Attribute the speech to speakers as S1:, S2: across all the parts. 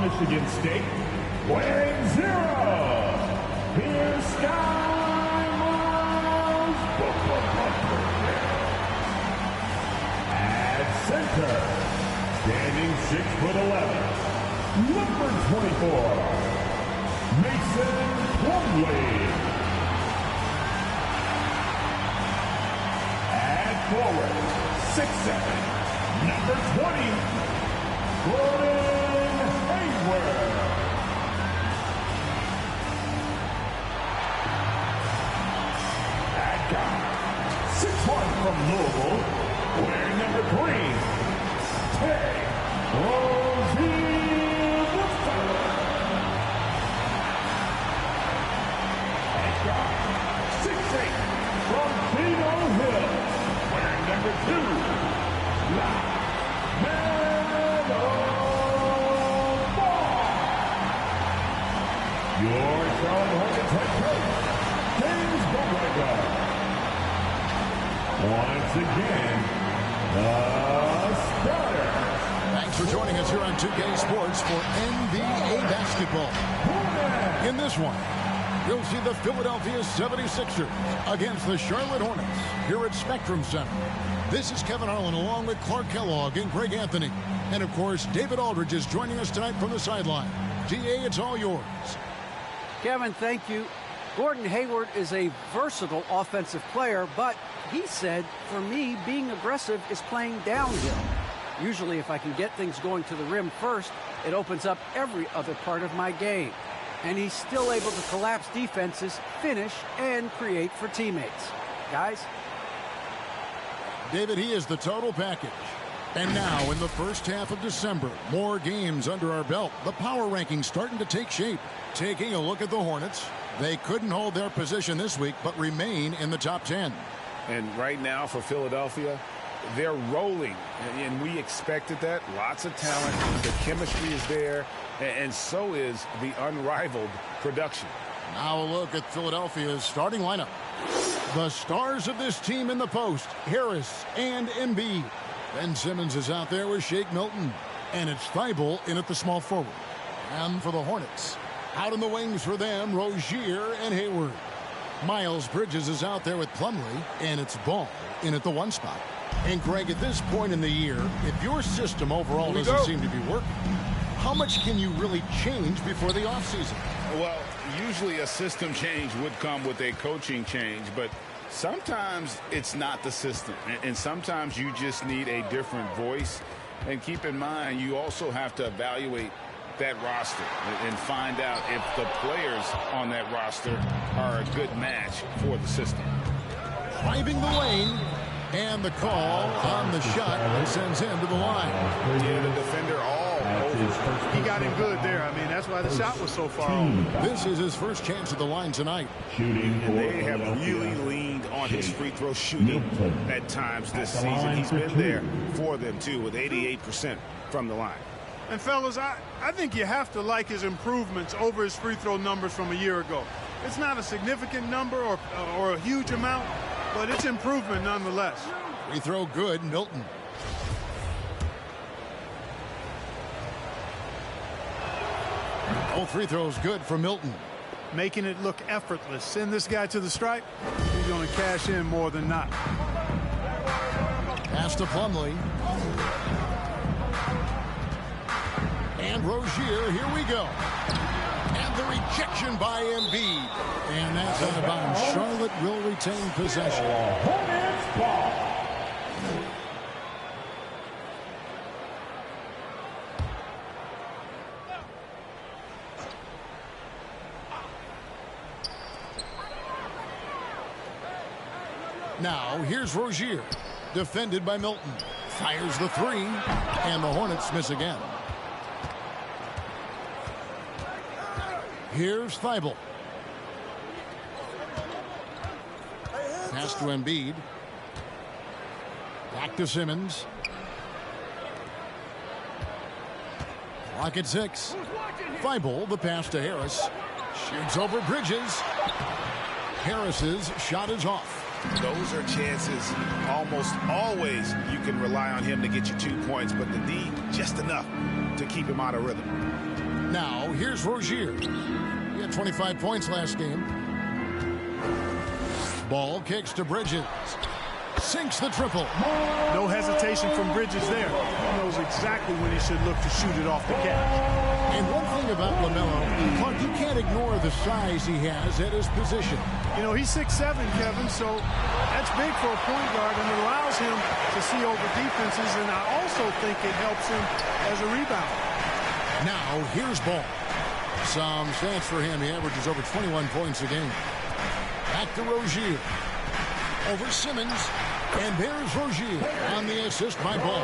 S1: Michigan State, wearing 0, here's Sky Miles. At center, standing 6'11", number 24, Mason Plumlee. At forward, 6'7", number 20, Gordon Hayward. At guard, 6'1" from Louisville, wearing number 3, Tay Rozier the third. At guard, 6'8", from Beano Hills, wearing number 2, LaMelo Ball. Your Charlotte Hornets head coach, James Borrego. Once again, the starters.
S2: Thanks for joining us here on 2K Sports for NBA basketball. In this one, you'll see the Philadelphia 76ers against the Charlotte Hornets here at Spectrum Center. This is Kevin Harlan along with Clark Kellogg and Greg Anthony. And, of course, David Aldridge is joining us tonight from the sideline. DA, it's all yours.
S3: Kevin, thank you. Gordon Hayward is a versatile offensive player, but he said, for me, being aggressive is playing downhill. Usually, if I can get things going to the rim first, it opens up every other part of my game. And he's still able to collapse defenses, finish, and create for teammates. Guys?
S2: David, he is the total package. And now, in the first half of December, more games under our belt. The power rankings starting to take shape. Taking a look at the Hornets, they couldn't hold their position this week, but remain in the top 10.
S4: And right now for Philadelphia, they're rolling, and we expected that. Lots of talent. The chemistry is there, and so is the unrivaled production.
S2: Now a look at Philadelphia's starting lineup. The stars of this team in the post, Harris and Embiid. Ben Simmons is out there with Shake Milton. And it's Thibault in at the small forward. And for the Hornets, out in the wings for them, Rozier and Hayward. Miles Bridges is out there with Plumlee, and it's Ball in at the 1 spot. And Greg, at this point in the year, if your system overall doesn't seem to be working, how much can you really change before the offseason?
S4: Well, usually a system change would come with a coaching change, but sometimes it's not the system, and sometimes you just need a different voice. And keep in mind, you also have to evaluate that roster and find out if the players on that roster are a good match for the system.
S2: Driving the lane, and the call on the shot that sends him to the line.
S4: Yeah, the defender all over.
S5: He got him good there. I mean, that's why the shot was so far off.
S2: This is his first chance at the line tonight.
S1: Shooting,
S4: and they have really leaned on his free throw shooting at times this season. He's been there for them, too, with 88% from the line.
S5: And, fellas, I think you have to like his improvements over his free throw numbers from a year ago. It's not a significant number or a huge amount, but it's improvement nonetheless.
S2: Free throw good, Milton. Both free throws good for Milton.
S5: Making it look effortless. Send this guy to the stripe. He's going to cash in more than not.
S2: Pass to Plumlee. And Rozier, here we go. And the rejection by Embiid. And that's out of bounds. Charlotte will retain possession.
S1: Hornets ball.
S2: Now, here's Rozier. Defended by Milton. Fires the 3. And the Hornets miss again. Here's Thibault. Pass to Embiid. Back to Simmons. Clock at 6. Thibault, the pass to Harris. Shoots over Bridges. Harris's shot is off.
S4: Those are chances almost always you can rely on him to get you 2 points, but the D just enough to keep him out of rhythm.
S2: Now, here's Rozier. He had 25 points last game. Ball kicks to Bridges. Sinks the triple.
S5: No hesitation from Bridges there. He knows exactly when he should look to shoot it off the catch.
S2: And one thing about LaMelo, Clark, you can't ignore the size he has at his position.
S5: You know, he's 6'7", Kevin, so that's big for a point guard, and it allows him to see over defenses, and I also think it helps him as a rebounder.
S2: Now, here's Ball. Some stats for him. He averages over 21 points a game. Back to Rozier. Over Simmons. And there's Rozier on the assist by Ball.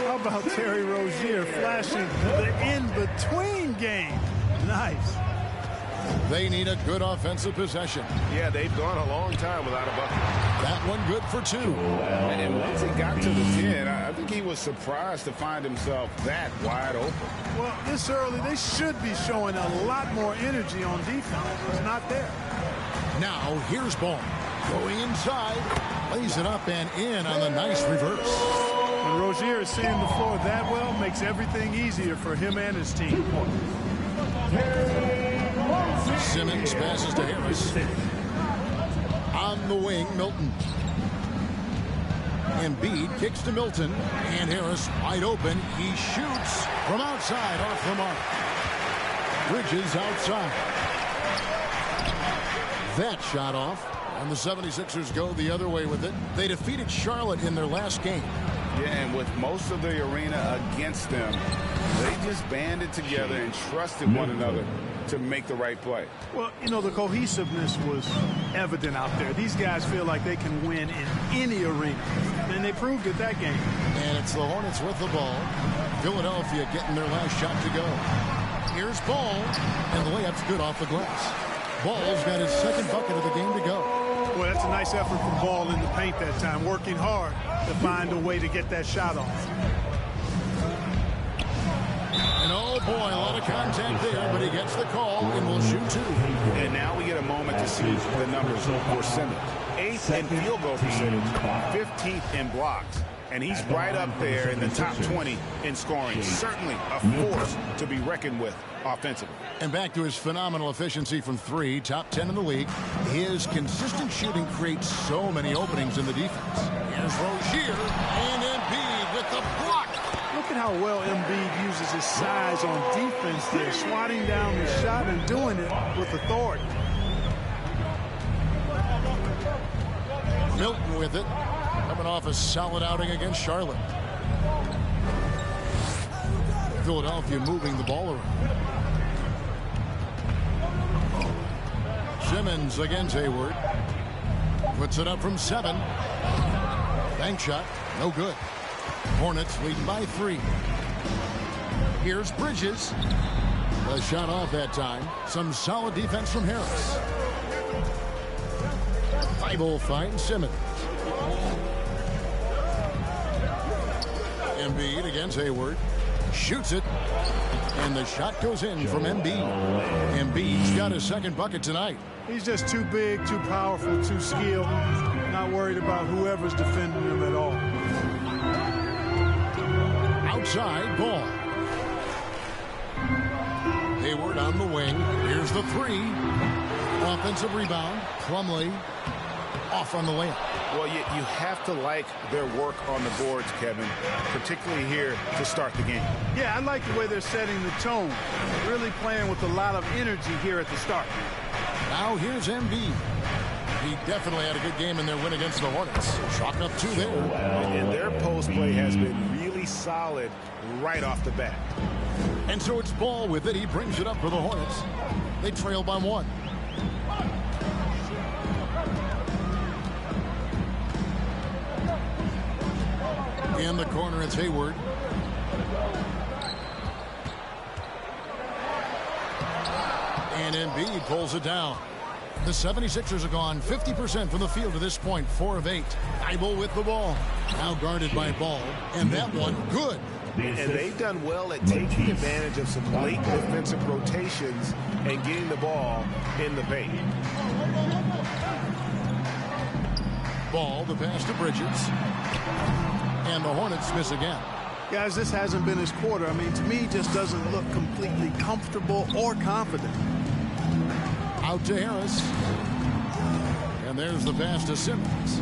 S5: How about Terry Rozier flashing the in-between game? Nice.
S2: They need a good offensive possession.
S6: Yeah, they've gone a long time without a bucket.
S2: That one good for 2.
S4: And once he got to the 10, I think he was surprised to find himself that wide open.
S5: Well, this early, they should be showing a lot more energy on defense. It's not there.
S2: Now, here's Ball. Going inside. Lays it up and in on the nice reverse.
S5: When Rozier is seeing the floor that well, makes everything easier for him and his team.
S2: Simmons passes to Harris. On the wing, Milton. Embiid kicks to Milton. And Harris wide open. He shoots from outside off the mark. Bridges outside. That shot off. And the 76ers go the other way with it. They defeated Charlotte in their last game.
S4: Yeah, and with most of the arena against them, they just banded together and trusted one another to make the right play.
S5: Well, you know, the cohesiveness was evident out there. These guys feel like they can win in any arena, and they proved it that game.
S2: And it's the Hornets with the ball. Philadelphia getting their last shot to go. Here's Ball, and the layup's good off the glass. Ball's got his second bucket of the game to go.
S5: Well, that's a nice effort from Ball in the paint that time, working hard to find a way to get that shot off.
S2: And oh boy, a lot of contact there, but he gets the call and will shoot 2.
S4: And now we get a moment to see the numbers for Simmons. 8th in field goal percentage, 15th in blocks. And he's right up there in the top 20 in scoring. Certainly a force to be reckoned with offensively.
S2: And back to his phenomenal efficiency from 3, top 10 in the league. His consistent shooting creates so many openings in the defense. Here's Rozier and Embiid with the block.
S5: Look at how well Embiid uses his size on defense there, swatting down the shot and doing it with authority.
S2: Milton with it. Coming off a solid outing against Charlotte. Philadelphia moving the ball around. Simmons against Hayward. Puts it up from 7. Bank shot. No good. Hornets leading by 3. Here's Bridges. The shot off that time. Some solid defense from Harris. Thibault finds Simmons. Embiid against Hayward. Shoots it. And the shot goes in from Embiid. Embiid's got his second bucket tonight.
S5: He's just too big, too powerful, too skilled. Not worried about whoever's defending him at all.
S2: Outside Ball. Hayward on the wing. Here's the 3. Offensive rebound. Plumlee off on the layup.
S4: Well, you have to like their work on the boards, Kevin, particularly here to start the game.
S5: Yeah, I like the way they're setting the tone. Really playing with a lot of energy here at the start.
S2: Now here's Embiid. He definitely had a good game in their win against the Hornets. Chalk up 2 there.
S4: And their post play has been really solid right off the bat.
S2: And so it's Ball with it. He brings it up for the Hornets. They trail by 1. In the corner, it's Hayward. And Embiid pulls it down. The 76ers have gone 50% from the field to this point, 4 of 8. Thibault with the ball. Now guarded by Ball. And that one, good.
S6: And they've done well at taking advantage of some late defensive rotations and getting the ball in the paint. Ball,
S2: the pass to Bridges. And the Hornets miss again.
S5: Guys, this hasn't been his quarter. I mean, to me, he just doesn't look completely comfortable or confident.
S2: Out to Harris. And there's the pass to Simmons.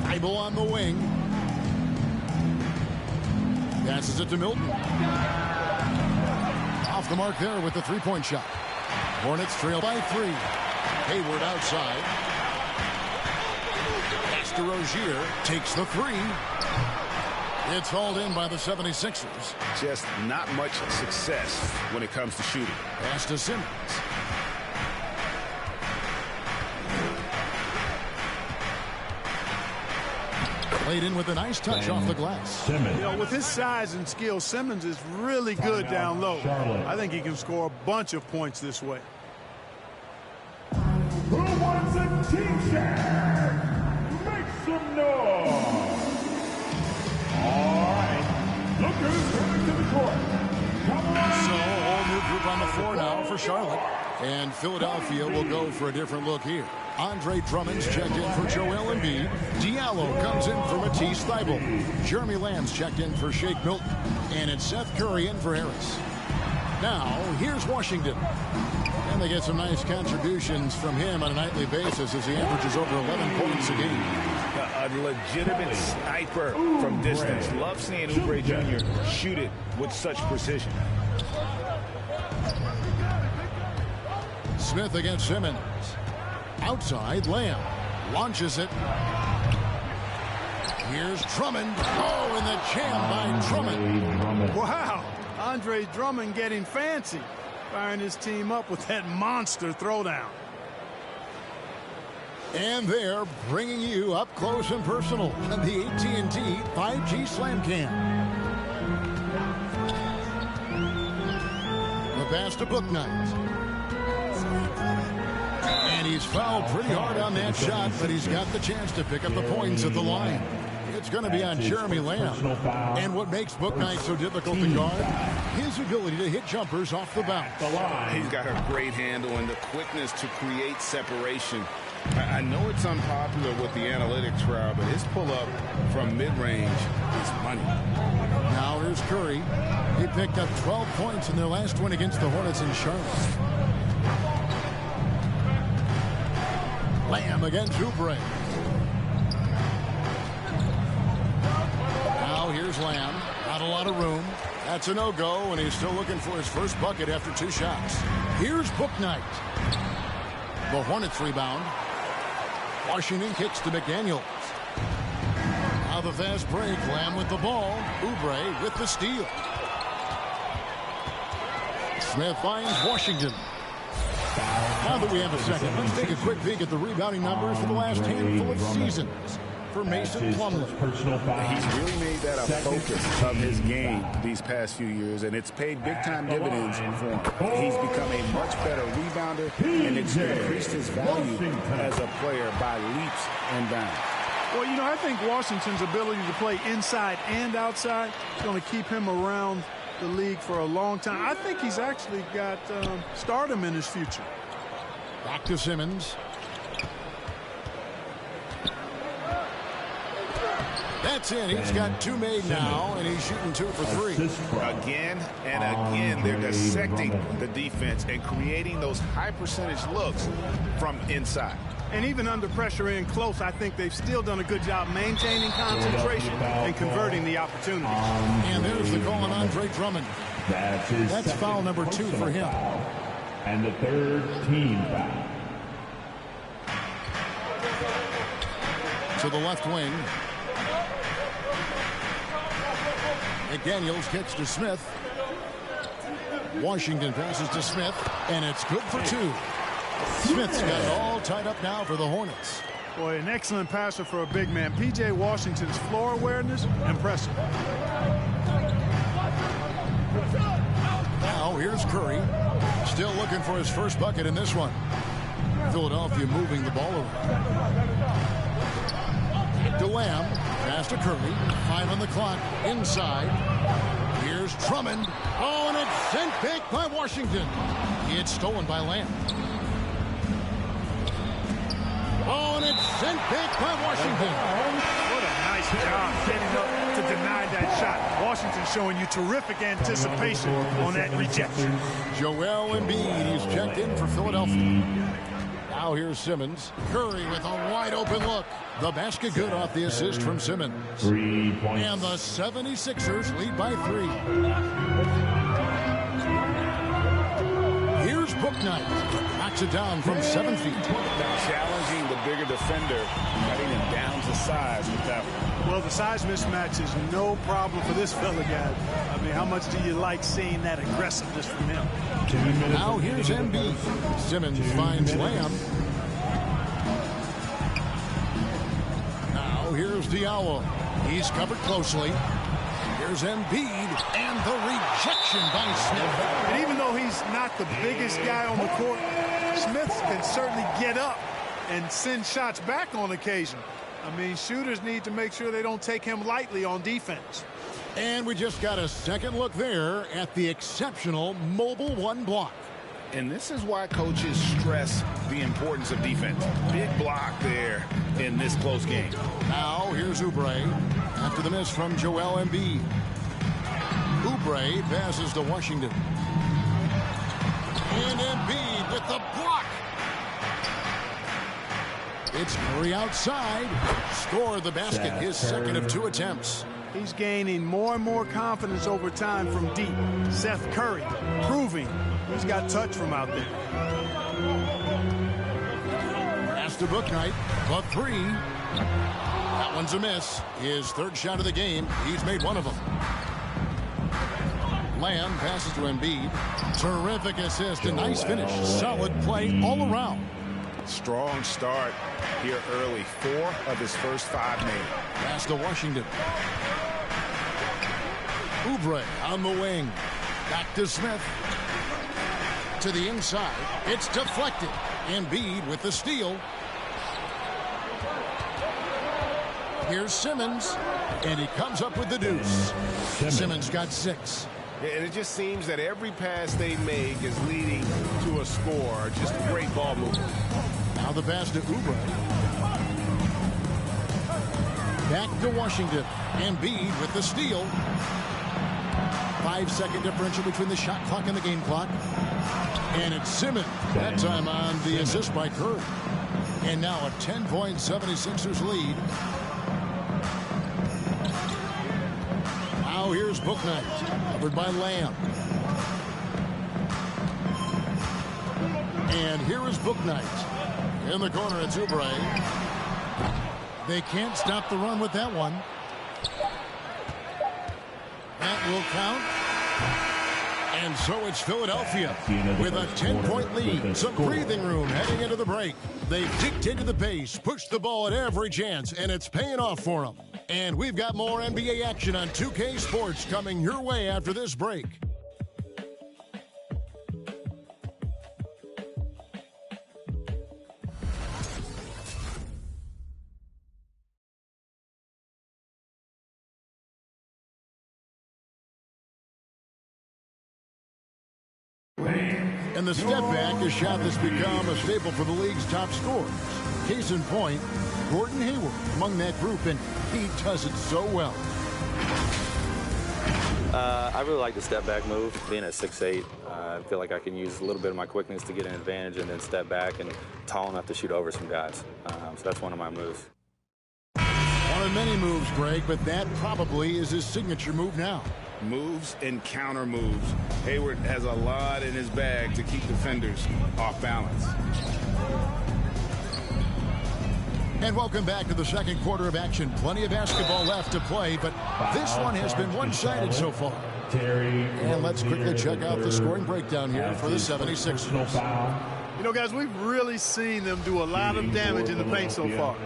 S2: Thibault on the wing. Passes it to Milton. Off the mark there with the three-point shot. Hornets trail by 3. Hayward outside. Pass to Rozier. Takes the 3. It's hauled in by the 76ers.
S4: Just not much success when it comes to shooting.
S2: Pass to Simmons. Played in with a nice touch off the glass.
S5: You know, with his size and skill, Simmons is really good down low. I think he can score a bunch of points this way.
S1: Who wants a team share? Make some noise. All right. Look who's coming to the court. Come on.
S2: So, all new group on the floor now for Charlotte. And Philadelphia will go for a different look here. Andre Drummond's checked in for Joel Embiid. Diallo comes in for Matisse Thybulle. Jeremy Lamb's checked in for Shake Milton. And it's Seth Curry in for Harris. Now, here's Washington. And they get some nice contributions from him on a nightly basis as he averages over 11 points a game.
S4: A legitimate sniper from distance. Love seeing Oubre Jr. shoot it with such precision.
S2: Smith against Simmons. Outside, Lamb launches it. Here's Drummond. Oh, and the jam by Drummond.
S5: Wow. Andre Drummond getting fancy, firing his team up with that monster throwdown.
S2: And they're bringing you up close and personal on the AT&T 5G Slam Cam. The pass to Bouknight. And he's fouled pretty hard on that shot, but he's got the chance to pick up the points at the line. It's going to be on Jeremy Lamb. And what makes Bouknight so difficult to guard? His ability to hit jumpers off the bounce.
S4: He's got a great handle and the quickness to create separation. I know it's unpopular with the analytics crowd, but his pull-up from mid-range is money.
S2: Now here's Curry. He picked up 12 points in their last win against the Hornets in Charlotte. Lamb against Oubre. Now here's Lamb. Not a lot of room. That's a no-go, and he's still looking for his first bucket after 2 shots. Here's Bouknight. The Hornets rebound. Washington kicks to McDaniels. Now the fast break. Lamb with the ball. Oubre with the steal. Smith finds Washington. Now that we have a second, let's take a quick peek at the rebounding numbers for the last handful of seasons for Mason Plumlee.
S4: He's really made that a focus of his game these past few years, and it's paid big-time dividends for him. He's become a much better rebounder, and it's increased his value as a player by leaps and bounds.
S5: Well, you know, I think Washington's ability to play inside and outside is going to keep him around the league for a long time. I think he's actually got stardom in his future.
S2: Back to Simmons. That's in. He's got 2 made now, and he's shooting 2 for 3.
S4: Again and again, they're dissecting the defense and creating those high-percentage looks from inside.
S5: And even under pressure in close, I think they've still done a good job maintaining concentration and converting the opportunities.
S2: And there's the call on Andre Drummond. That's foul number 2 for him.
S1: And the 3rd team foul.
S2: To the left wing. McDaniels kicks to Smith. Washington passes to Smith, and it's good for 2. Smith's got it all tied up now for the Hornets.
S5: Boy, an excellent passer for a big man. P.J. Washington's floor awareness, impressive.
S2: Now here's Curry. Still looking for his first bucket in this one. Philadelphia moving the ball around. To Lamb. Pass to Curry. 5 on the clock. Inside. Here's Drummond. Oh, and it's sent back by Washington. It's stolen by Lamb. Oh, and it's sent back by Washington.
S5: What a nice job getting up to deny that shot. Washington showing you terrific anticipation on that rejection.
S2: Joel Embiid, he's checked in for Philadelphia. Now here's Simmons. Curry with a wide-open look. The basket good off the assist from Simmons.
S1: 3 points.
S2: And the 76ers lead by 3. Here's Bouknight. Knocks it down from 7 feet.
S4: Now challenging the bigger defender, cutting him down to size with that one.
S5: Well, the size mismatch is no problem for this fella, guy. I mean, how much do you like seeing that aggressiveness from him?
S2: Now here's Embiid. Simmons finds Lamb. Now here's Diallo. He's covered closely. Here's Embiid, and the rejection by Smith.
S5: And even though he's not the biggest guy on the court, Smith can certainly get up and send shots back on occasion. I mean, shooters need to make sure they don't take him lightly on defense.
S2: And we just got a second look there at the exceptional mobile one block.
S4: And this is why coaches stress the importance of defense. Big block there in this close game.
S2: Now here's Oubre after the miss from Joel Embiid. Oubre passes to Washington. And Embiid with the block. It's Curry outside. Score the basket, his second of 2 attempts.
S5: He's gaining more and more confidence over time from deep. Seth Curry proving he's got touch from out there.
S2: Pass to Bouknight. The 3. That one's a miss. His third shot of the game. He's made one of them. Lamb passes to Embiid. Terrific assist. A nice finish. Solid play all around.
S4: Strong start here early. 4 of his first 5 made.
S2: Pass to Washington. Oubre on the wing. Back to Smith. To the inside. It's deflected. Embiid with the steal. Here's Simmons. And he comes up with the deuce. Simmons got 6.
S6: And it just seems that every pass they make is leading to a score. Just great ball movement.
S2: Now the pass to Oubre. Back to Washington. Embiid with the steal. 5-second differential between the shot clock and the game clock. And it's Simmons. That time on the assist by Curry. And now a 10-point 76ers lead. Now here's Bouknight. Covered by Lamb. And here is Bouknight. In the corner, it's Oubre. They can't stop the run with that one. That will count. And so it's Philadelphia with a 10-point lead. Some breathing room heading into the break. They've dictated the pace, pushed the ball at every chance, and it's paying off for them. And we've got more NBA action on 2K Sports coming your way after this break. And the step back, a shot that's become a staple for the league's top scorers. Case in point, Gordon Hayward among that group, and he does it so well.
S7: I really like the step back move. Being at 6'8", I feel like I can use a little bit of my quickness to get an advantage and then step back and tall enough to shoot over some guys. So that's one of my moves.
S2: One of many moves, Greg, but that probably is his signature move now.
S4: Moves and counter moves. Hayward has a lot in his bag to keep defenders off balance.
S2: And welcome back to the second quarter of action. Plenty of basketball left to play, but this one has been one-sided so far. And let's quickly check out the scoring breakdown here for the 76ers.
S5: You know, guys, we've really seen them do a lot of damage in the paint so far.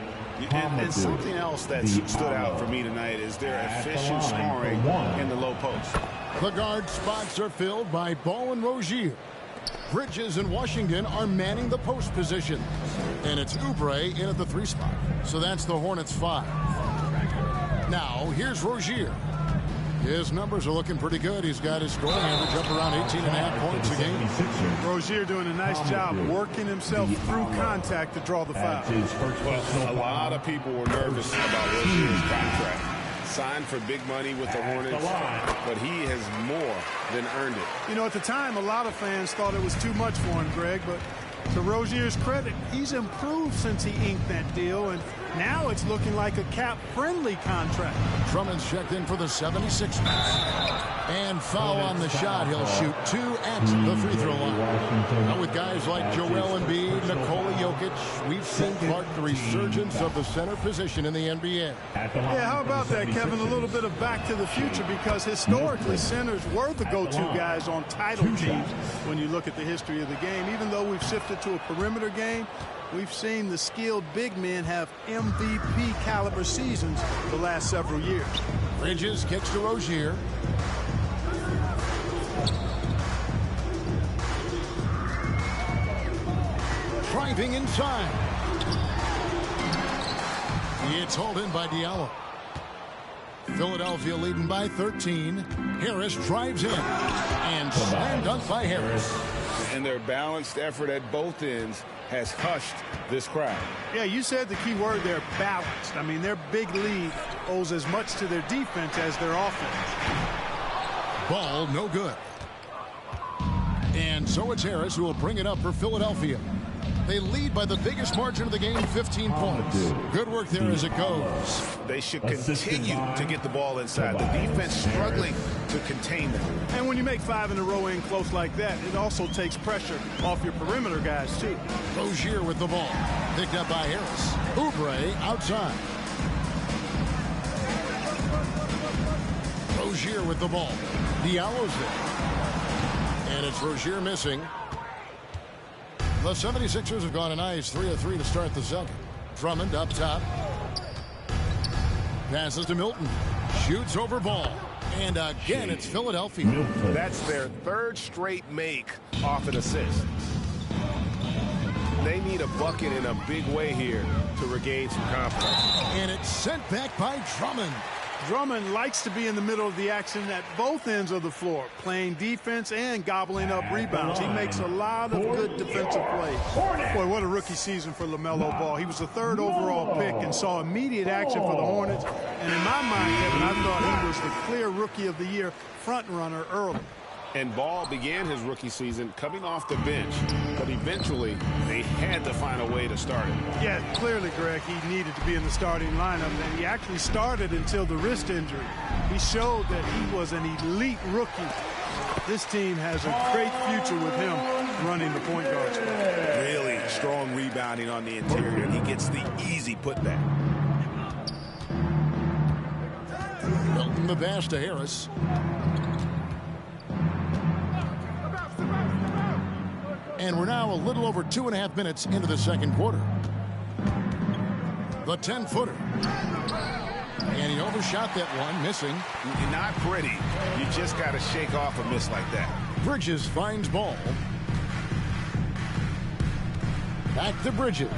S4: And something else that stood out for me tonight is their efficient scoring in the low post.
S2: The guard spots are filled by Ball and Rozier. Bridges and Washington are manning the post position. And it's Oubre in at the 3 spot. So that's the Hornets 5. Now, here's Rozier. His numbers are looking pretty good. He's got his scoring average up around 18.5 points a game.
S5: Rozier doing a nice job working himself through contact to draw the foul.
S4: Well, a lot of people were nervous about Rozier's contract.
S6: signed for big money with the Hornets, but he has more than earned it.
S5: You know, at the time, a lot of fans thought it was too much for him, Greg, but to Rozier's credit, he's improved since he inked that deal, and now it's looking like a cap-friendly contract.
S2: Drummond's checked in for the 76ers. And foul on the shot. He'll shoot 2 at the free throw line. Now with guys like Joel Embiid, Nikola Jokic, we've seen, Clark, the resurgence of the center position in the NBA.
S5: Yeah, how about that, Kevin? A little bit of back to the future, because historically centers were the go-to guys on title teams when you look at the history of the game. Even though we've shifted to a perimeter game, we've seen the skilled big men have MVP caliber seasons the last several years.
S2: Bridges kicks to Rozier. Driving inside. It's hauled in by Diallo. Philadelphia leading by 13. Harris drives in. And slam dunk by Harris.
S6: And their balanced effort at both ends has hushed this crowd.
S5: Yeah, you said the key word there, balanced. I mean, their big lead owes as much to their defense as their offense.
S2: Ball no good. And so it's Harris who will bring it up for Philadelphia. They lead by the biggest margin of the game, 15 points. Good work there as it goes.
S6: They should continue to get the ball inside. The defense struggling to contain them.
S5: And when you make 5 in a row in close like that, it also takes pressure off your perimeter guys, too.
S2: Rozier with the ball. Picked up by Harris. Oubre outside. Rozier with the ball. Diallo's there. And it's Rozier missing. The 76ers have gone a nice 3 of 3 to start the second. Drummond up top. Passes to Milton. Shoots over Ball. And again, it's Philadelphia.
S6: That's their 3rd straight make off an assist. They need a bucket in a big way here to regain some confidence.
S2: And it's sent back by Drummond.
S5: Drummond likes to be in the middle of the action at both ends of the floor, playing defense and gobbling up rebounds. He makes a lot of good defensive plays. Boy, what a rookie season for LaMelo Ball. He was the 3rd overall pick and saw immediate action for the Hornets. And in my mind, Kevin, I thought he was the clear rookie of the year front runner early.
S6: And Ball began his rookie season coming off the bench, but eventually they had to find a way to start him.
S5: Yeah, clearly, Greg, he needed to be in the starting lineup, and he actually started until the wrist injury. He showed that he was an elite rookie. This team has a great future with him running the point guard spot.
S6: Really strong rebounding on the interior, and he gets the easy putback.
S2: Milton the pass to Harris. And we're now a little over 2.5 minutes into the second quarter. The 10-footer. And he overshot that one, missing.
S6: Not pretty. You just got to shake off a miss like that.
S2: Bridges finds Ball. Back to Bridges.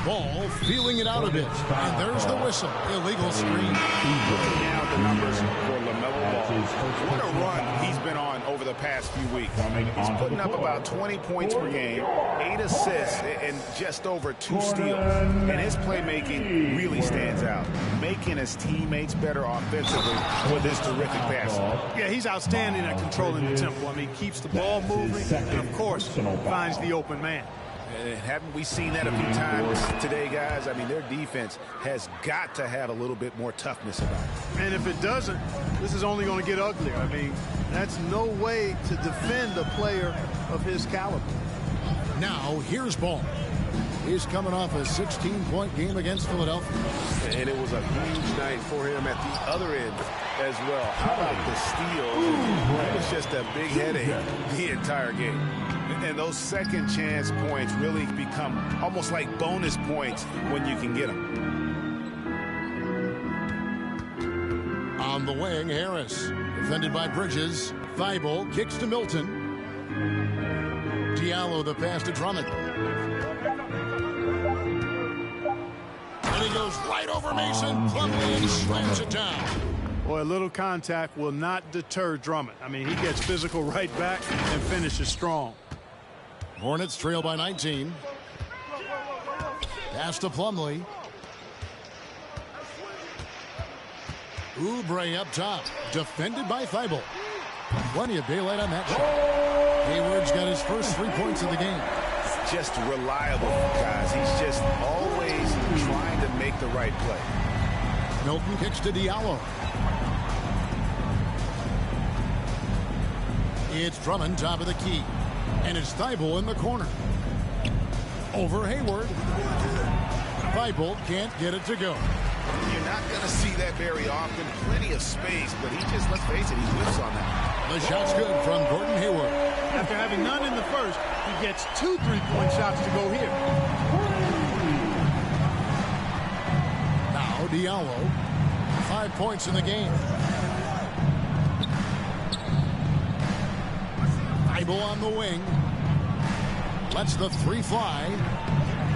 S2: Ball feeling it out a bit. And there's the whistle. Illegal screen.
S6: Now the numbers for LaMelo Ball. What a run he's been on over the past few weeks. He's putting up about 20 points per game, 8 assists, and just over 2 steals. And his playmaking really stands out, making his teammates better offensively with his terrific passing.
S5: Yeah, he's outstanding at controlling the tempo. I mean, keeps the ball moving and, of course, finds the open man.
S6: And haven't we seen that a few times today, guys? I mean, their defense has got to have a little bit more toughness about it.
S5: And if it doesn't, this is only going to get uglier. I mean, that's no way to defend a player of his caliber.
S2: Now, here's Ball. He's coming off a 16-point game against Philadelphia.
S6: And it was a huge night for him at the other end as well. How about the steal? It was just a big headache the entire game. And those second chance points really become almost like bonus points when you can get them.
S2: On the wing, Harris. Defended by Bridges. Thibault kicks to Milton. Diallo the pass to Drummond. And he goes right over Mason. Plumlee and slams it down.
S5: Boy, a little contact will not deter Drummond. I mean, he gets physical right back and finishes strong.
S2: Hornets trail by 19. Pass to Plumlee. Oubre up top, defended by Thibault. Plenty of daylight on that shot. Hayward's got his first 3 points of the game.
S6: It's just reliable, guys. He's just always trying to make the right play.
S2: Milton kicks to Diallo. It's Drummond, top of the key. And it's Thibault in the corner. Over Hayward. Thibault can't get it to go.
S6: You're not going to see that very often. Plenty of space, but he just, let's face it, he whiffs on that.
S2: The shot's good from Gordon Hayward.
S5: After having none in the first, he gets 2 3-point shots to go here.
S2: Now Diallo. 5 points in the game. Thibault on the wing. Lets the 3 fly.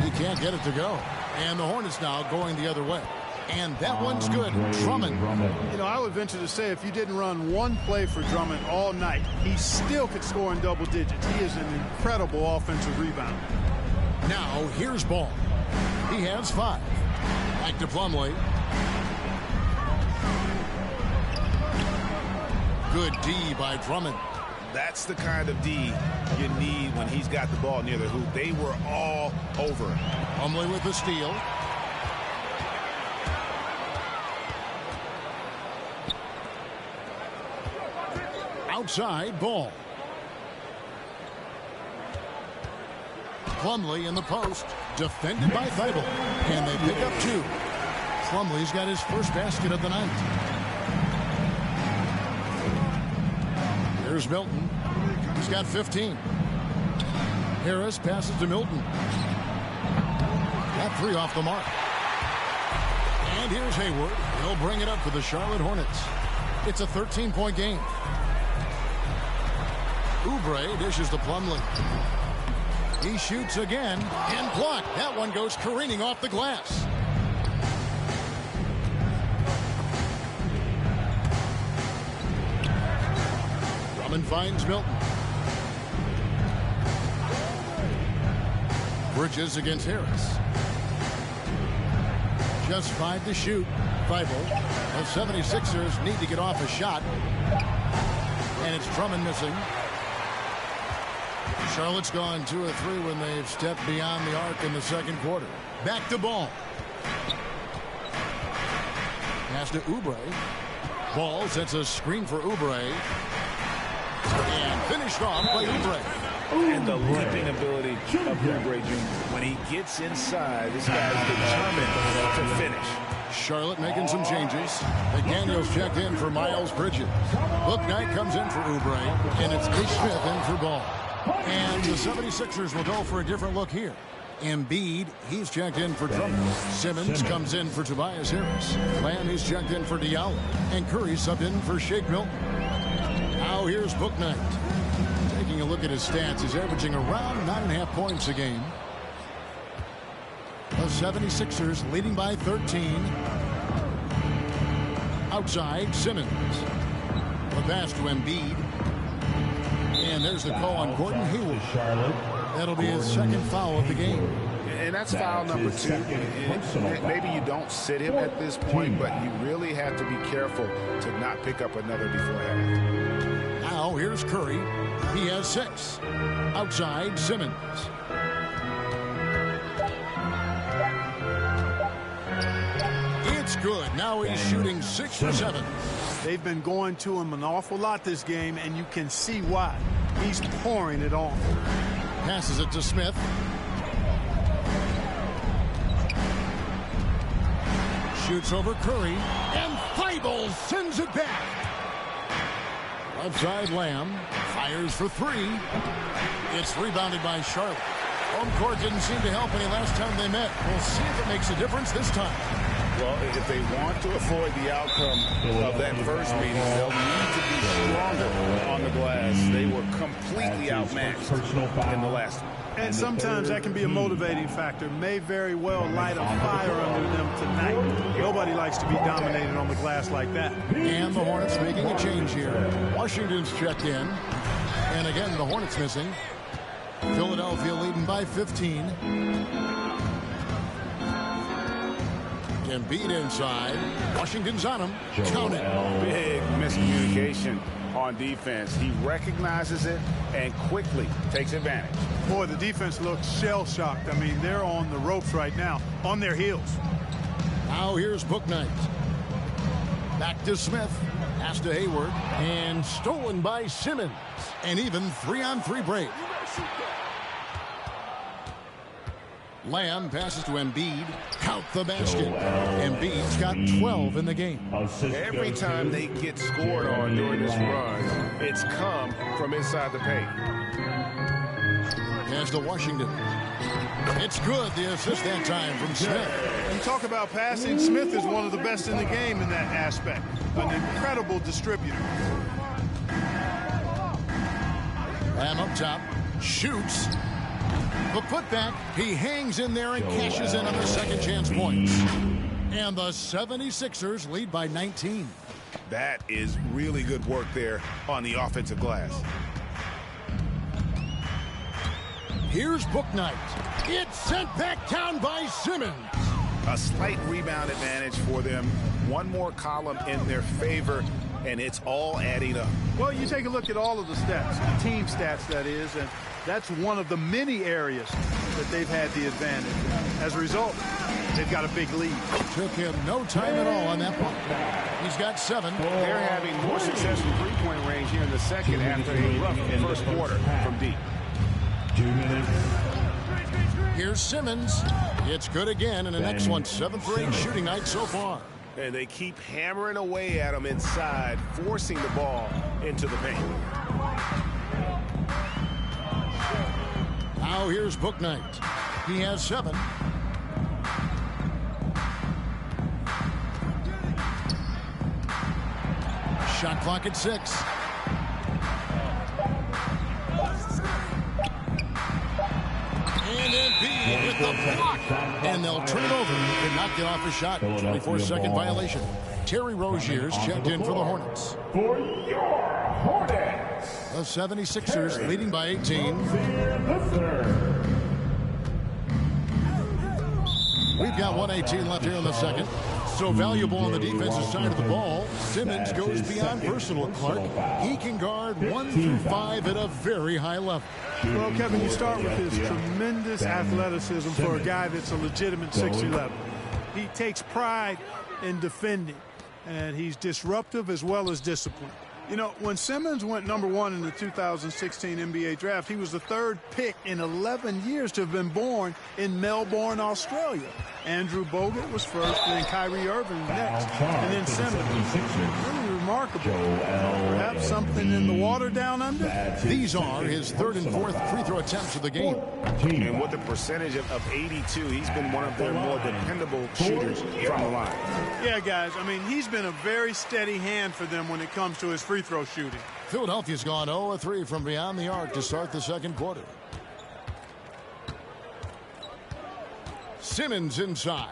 S2: He can't get it to go. And the Hornets now going the other way. And that one's good. Drummond.
S5: You know, I would venture to say if you didn't run one play for Drummond all night, he still could score in double digits. He is an incredible offensive rebounder.
S2: Now here's Ball. He has 5. Back to Plumlee. Good D by Drummond.
S6: That's the kind of D you need when he's got the ball near the hoop. They were all over him.
S2: Plumlee with the steal. Outside, Ball. Plumlee in the post, defended by Thibault. And they pick up 2. Plumlee's got his first basket of the night. Here's Milton. He's got 15. Harris passes to Milton. That 3 off the mark. And here's Hayward. He'll bring it up for the Charlotte Hornets. It's a 13-point game. Oubre dishes to Plumlee. He shoots again and blocked. That one goes careening off the glass. Drummond finds Milton. Bridges against Harris. Just 5 to shoot. Thibault. The 76ers need to get off a shot. And it's Drummond missing. Charlotte's gone 2 of 3 when they've stepped beyond the arc in the second quarter. Back to Ball. Pass to Oubre. Ball sets a screen for Oubre. And finished off by Oubre.
S6: And the leaping ability of Oubre Jr. When he gets inside, this guy's determined to finish.
S2: Charlotte making some changes. McDaniels checked in for Miles Bridges. Bouknight comes in for Oubre. And it's Ish Smith in for Ball. And the 76ers will go for a different look here. Embiid, he's checked in for Drummond. Simmons comes in for Tobias Harris. Lamb, he's checked in for Diallo. And Curry subbed in for Shake Milton. Now here's Bouknight. Taking a look at his stats, he's averaging around 9.5 points a game. The 76ers leading by 13. Outside, Simmons. The pass to Embiid. And there's the call on Gordon Hayward. That'll be his second foul of the game.
S6: And that's foul number 2. Maybe you don't sit him at this point, but you really have to be careful to not pick up another before half.
S2: Now here's Curry. He has 6. Outside, Simmons. It's good. Now he's shooting 6 for 7.
S5: They've been going to him an awful lot this game, and you can see why. He's pouring it on.
S2: Passes it to Smith. Shoots over Curry. And Thibault sends it back. Left side, Lamb. Fires for 3. It's rebounded by Charlotte. Home court didn't seem to help any last time they met. We'll see if it makes a difference this time.
S6: Well, if they want to avoid the outcome of that first meeting, they'll need to be stronger on the glass. They were completely outmatched in the last one.
S5: And sometimes that can be a motivating factor. May very well light a fire under them tonight. Nobody likes to be dominated on the glass like that.
S2: And the Hornets making a change here. Washington's checked in. And again, the Hornets missing. Philadelphia leading by 15. Embiid inside. Washington's on him. Count it.
S4: Big miscommunication on defense. He recognizes it and quickly takes advantage.
S5: Boy, the defense looks shell-shocked. I mean, they're on the ropes right now, on their heels.
S2: Now here's Bouknight. Back to Smith. Pass to Hayward. And stolen by Simmons. An even 3-on-3 break. Lamb passes to Embiid. Count the basket. Embiid's got 12 in the game.
S4: Every time they get scored on during this run, it's come from inside the paint.
S2: Pass to Washington. It's good. The assist that time from Smith.
S5: And talk about passing. Smith is one of the best in the game in that aspect. An incredible distributor.
S2: Lamb up top. Shoots. The putback, he hangs in there and cashes in on the second chance points. And the 76ers lead by 19.
S4: That is really good work there on the offensive glass.
S2: Here's Bouknight. It's sent back down by Simmons.
S4: A slight rebound advantage for them. One more column in their favor, and it's all adding up.
S5: Well, you take a look at all of the stats, the team stats, that is, and that's one of the many areas that they've had the advantage. As a result, they've got a big lead.
S2: Took him no time at all on that one. He's got 7.
S4: They're having more success from three-point range here in the second after a rough first quarter from deep.
S1: 2 minutes.
S2: Here's Simmons. It's good again in an excellent 7 for 8 shooting night so far.
S4: And they keep hammering away at him inside, forcing the ball into the paint.
S2: Now here's Bouknight. He has 7. Shot clock at 6. And Embiid with the block. And they'll turn it over and not get off a shot. 24-second violation. Terry Rozier's checked in for the Hornets.
S1: For your Hornets.
S2: The 76ers leading by 18. We've got 1:18 left here in the second. So valuable on the defensive side of the ball. Simmons goes beyond personal, Clark. He can guard 1 through 5 at a very high level.
S5: Well, Kevin, you start with his tremendous athleticism for a guy that's a legitimate 6'11". He takes pride in defending, and he's disruptive as well as disciplined. You know, when Simmons went #1 in the 2016 NBA draft, he was the 3rd pick in 11 years to have been born in Melbourne, Australia. Andrew Bogut was first, and then Kyrie Irving next, and then Simmons. Really remarkable. Perhaps something in the water down under?
S2: These are his 3rd and 4th free throw attempts of the game.
S4: And with a percentage of 82, he's been one of their more dependable shooters from the line.
S5: Yeah, guys, I mean, he's been a very steady hand for them when it comes to his free throw shooting.
S2: Philadelphia's gone 0-3 from beyond the arc to start the second quarter. Simmons inside.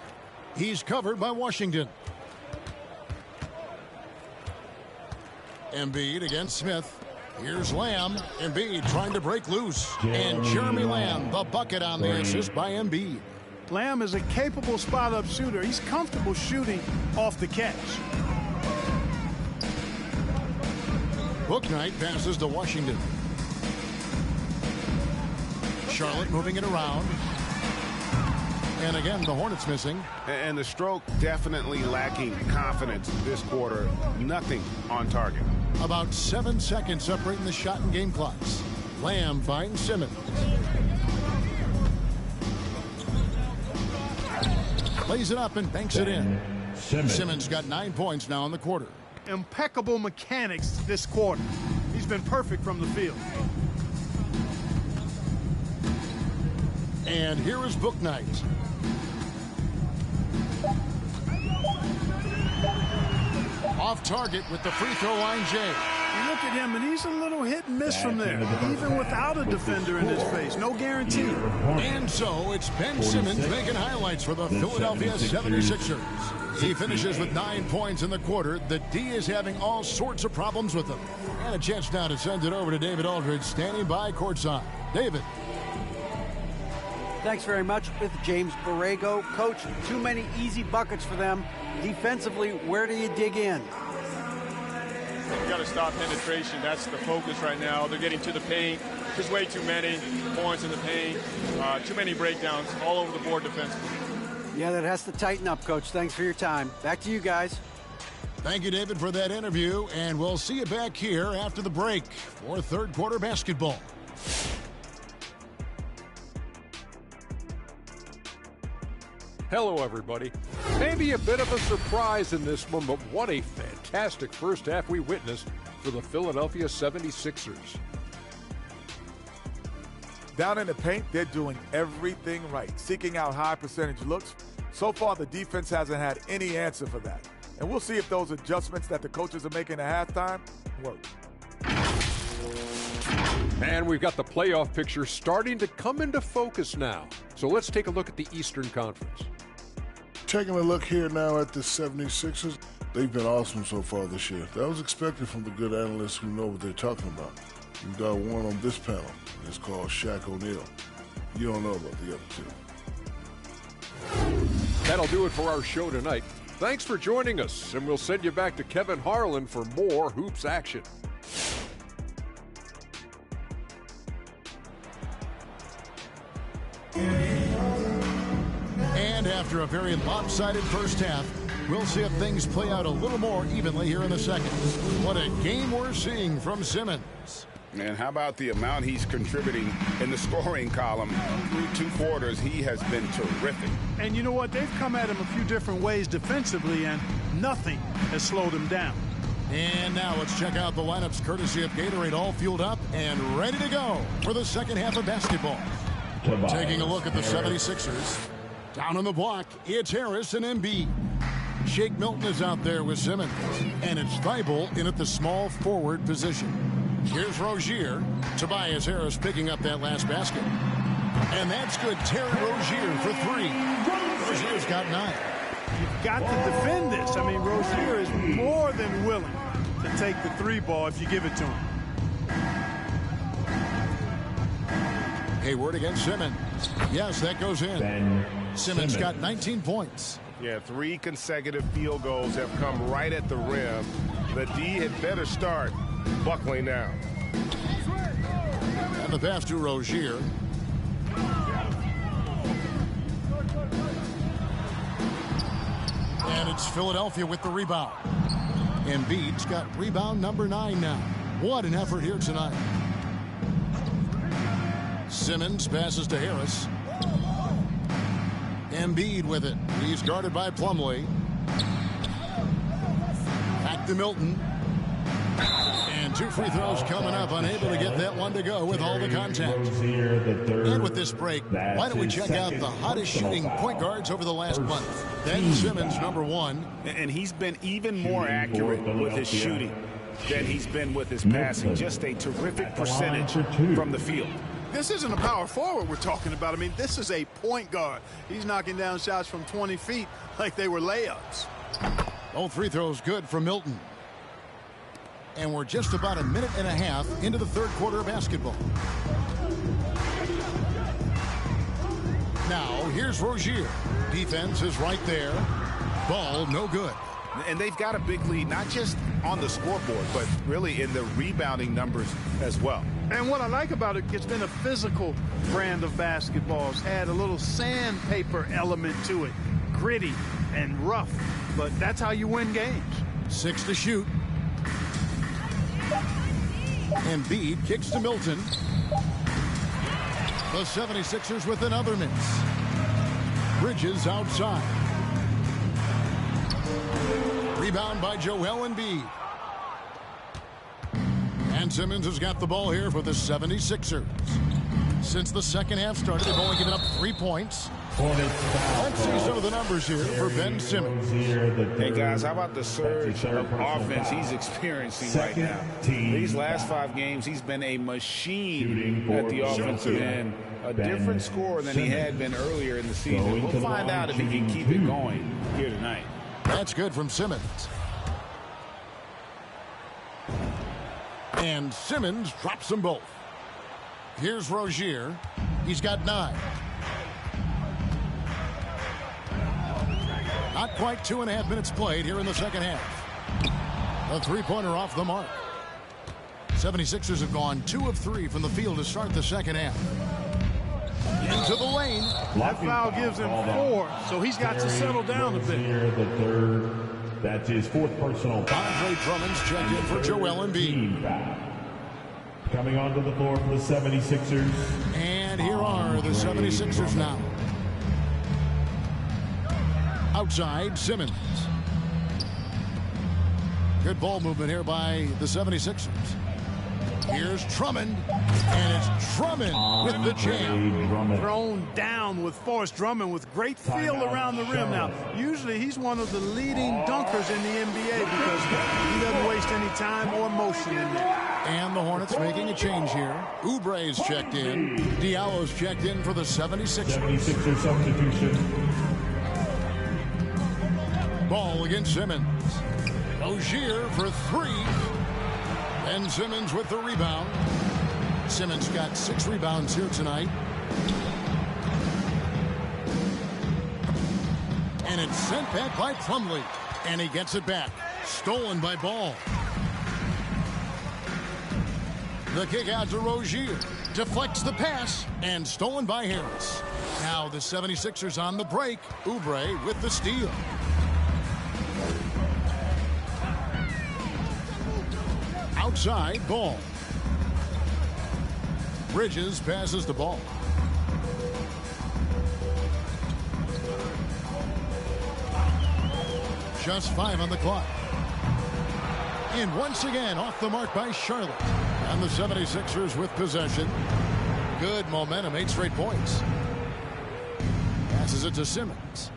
S2: He's covered by Washington. Embiid against Smith. Here's Lamb. Embiid trying to break loose. And Jeremy Lamb, the bucket on the assist by Embiid.
S5: Lamb is a capable spot-up shooter. He's comfortable shooting off the catch.
S2: Bouknight passes to Washington. Charlotte moving it around. And again, the Hornets missing.
S4: And the stroke definitely lacking confidence this quarter. Nothing on target.
S2: About 7 seconds separating the shot and game clocks. Lamb finds Simmons. Plays it up and banks it in. Simmons got 9 points now in the quarter.
S5: Impeccable mechanics this quarter. He's been perfect from the field.
S2: And here is Bouknight. Off target with the free throw line, Jay.
S5: You look at him, and he's a little hit and miss from there, even without a defender in his face. No guarantee.
S2: And so it's Ben Simmons making highlights for the Philadelphia 76ers. He finishes with 9 points in the quarter. The D is having all sorts of problems with him. And a chance now to send it over to David Aldridge, standing by courtside. David.
S3: Thanks very much. With James Borrego. Coach, too many easy buckets for them. Defensively, where do you dig in?
S8: You got to stop penetration. That's the focus right now. They're getting to the paint. There's way too many points in the paint. Too many breakdowns all over the board defensively.
S3: Yeah, that has to tighten up, Coach. Thanks for your time. Back to you guys.
S2: Thank you, David, for that interview, and we'll see you back here after the break for third quarter basketball.
S9: Hello, everybody. Maybe a bit of a surprise in this one, but what a fantastic first half we witnessed for the Philadelphia 76ers.
S10: Down in the paint, they're doing everything right, seeking out high percentage looks. So far, the defense hasn't had any answer for that. And we'll see if those adjustments that the coaches are making at halftime work.
S9: And we've got the playoff picture starting to come into focus now. So let's take a look at the Eastern Conference.
S11: Taking a look here now at the 76ers, they've been awesome so far this year. That was expected from the good analysts who know what they're talking about. We've got one on this panel. It's called Shaq O'Neal. You don't know about the other two.
S9: That'll do it for our show tonight. Thanks for joining us, and we'll send you back to Kevin Harlan for more hoops action.
S2: And after a very lopsided first half, we'll see if things play out a little more evenly here in the second. What a game we're seeing from Simmons.
S4: And how about the amount he's contributing in the scoring column? Through 2 quarters, he has been terrific.
S5: And you know what? They've come at him a few different ways defensively, and nothing has slowed him down.
S2: And now let's check out the lineups courtesy of Gatorade, all fueled up and ready to go for the second half of basketball. Taking a look at the 76ers. Down on the block, it's Harris and Embiid. Shake Milton is out there with Simmons. And it's Thibault in at the small forward position. Here's Rozier. Tobias Harris picking up that last basket. And that's good. Terry Rozier for 3. Rozier's got 9.
S5: You've got to defend this. I mean, Rozier is more than willing to take the 3 ball if you give it to him.
S2: Hayward against Simmons. Yes, that goes in. Simmons got 19 points.
S6: Yeah, 3 consecutive field goals have come right at the rim. The D had better start buckling down.
S2: And the pass to Rozier. And it's Philadelphia with the rebound. Embiid's got rebound number 9 now. What an effort here tonight. Simmons passes to Harris. Embiid with it. He's guarded by Plumlee. Back to Milton. And 2 free throws coming up. Unable to get that one to go with all the contact. And with this break, why don't we check out the hottest shooting point guards over the last month. Ben Simmons, number 1.
S4: And he's been even more accurate with his shooting than he's been with his passing. Just a terrific percentage from the field.
S5: This isn't a power forward we're talking about. I mean, this is a point guard. He's knocking down shots from 20 feet like they were layups.
S2: Both free throws good for Milton. And we're just about a minute and a half into the third quarter of basketball. Now, here's Rozier. Defense is right there. Ball no good.
S4: And they've got a big lead, not just on the scoreboard, but really in the rebounding numbers as well.
S5: And what I like about it, it's been a physical brand of basketball. It's had a little sandpaper element to it. Gritty and rough, but that's how you win games.
S2: 6 to shoot. Embiid kicks to Milton. The 76ers with another miss. Bridges outside. Rebound by Joel Embiid. And Simmons has got the ball here for the 76ers. Since the second half started, they've only given up 3 points. Let's see some of the numbers here for Ben Simmons.
S4: Hey, guys, how about the surge of offense he's experiencing right now? These last 5 games, he's been a machine at the offensive end. A different scorer than he had been earlier in the season. We'll find out if he can keep it going here tonight.
S2: That's good from Simmons. And Simmons drops them both. Here's Rozier. He's got 9. quite 2.5 minutes played here in the second half. A three-pointer off the mark. 76ers have gone 2 of 3 from the field to start the second half. Into the lane.
S5: That foul gives him 4, so he's got to settle down a bit.
S1: The third. That's his 4th personal.
S2: Andre Drummond's checked in for Joel Embiid.
S1: Coming onto the floor for the 76ers.
S2: And here are the 76ers now. Outside, Simmons. Good ball movement here by the 76ers. Here's Drummond, and it's Drummond with the jam.
S5: Thrown down with force. Drummond with great feel around the rim. Now, usually he's one of the leading dunkers in the NBA because he doesn't waste any time or motion in there.
S2: And the Hornets making a change here. Oubre's checked in. Diallo's checked in for the 76ers.
S1: 76er substitution.
S2: Ball against Simmons. Rozier for 3. Ben Simmons with the rebound. Simmons got 6 rebounds here tonight. And it's sent back by Plumlee. And he gets it back. Stolen by Ball. The kick out to Rozier. Deflects the pass. And stolen by Harris. Now the 76ers on the break. Oubre with the steal. Outside, Ball. Bridges passes the ball. Just 5 on the clock. And once again, off the mark by Charlotte. And the 76ers with possession. Good momentum, 8 straight points. Passes it to Simmons.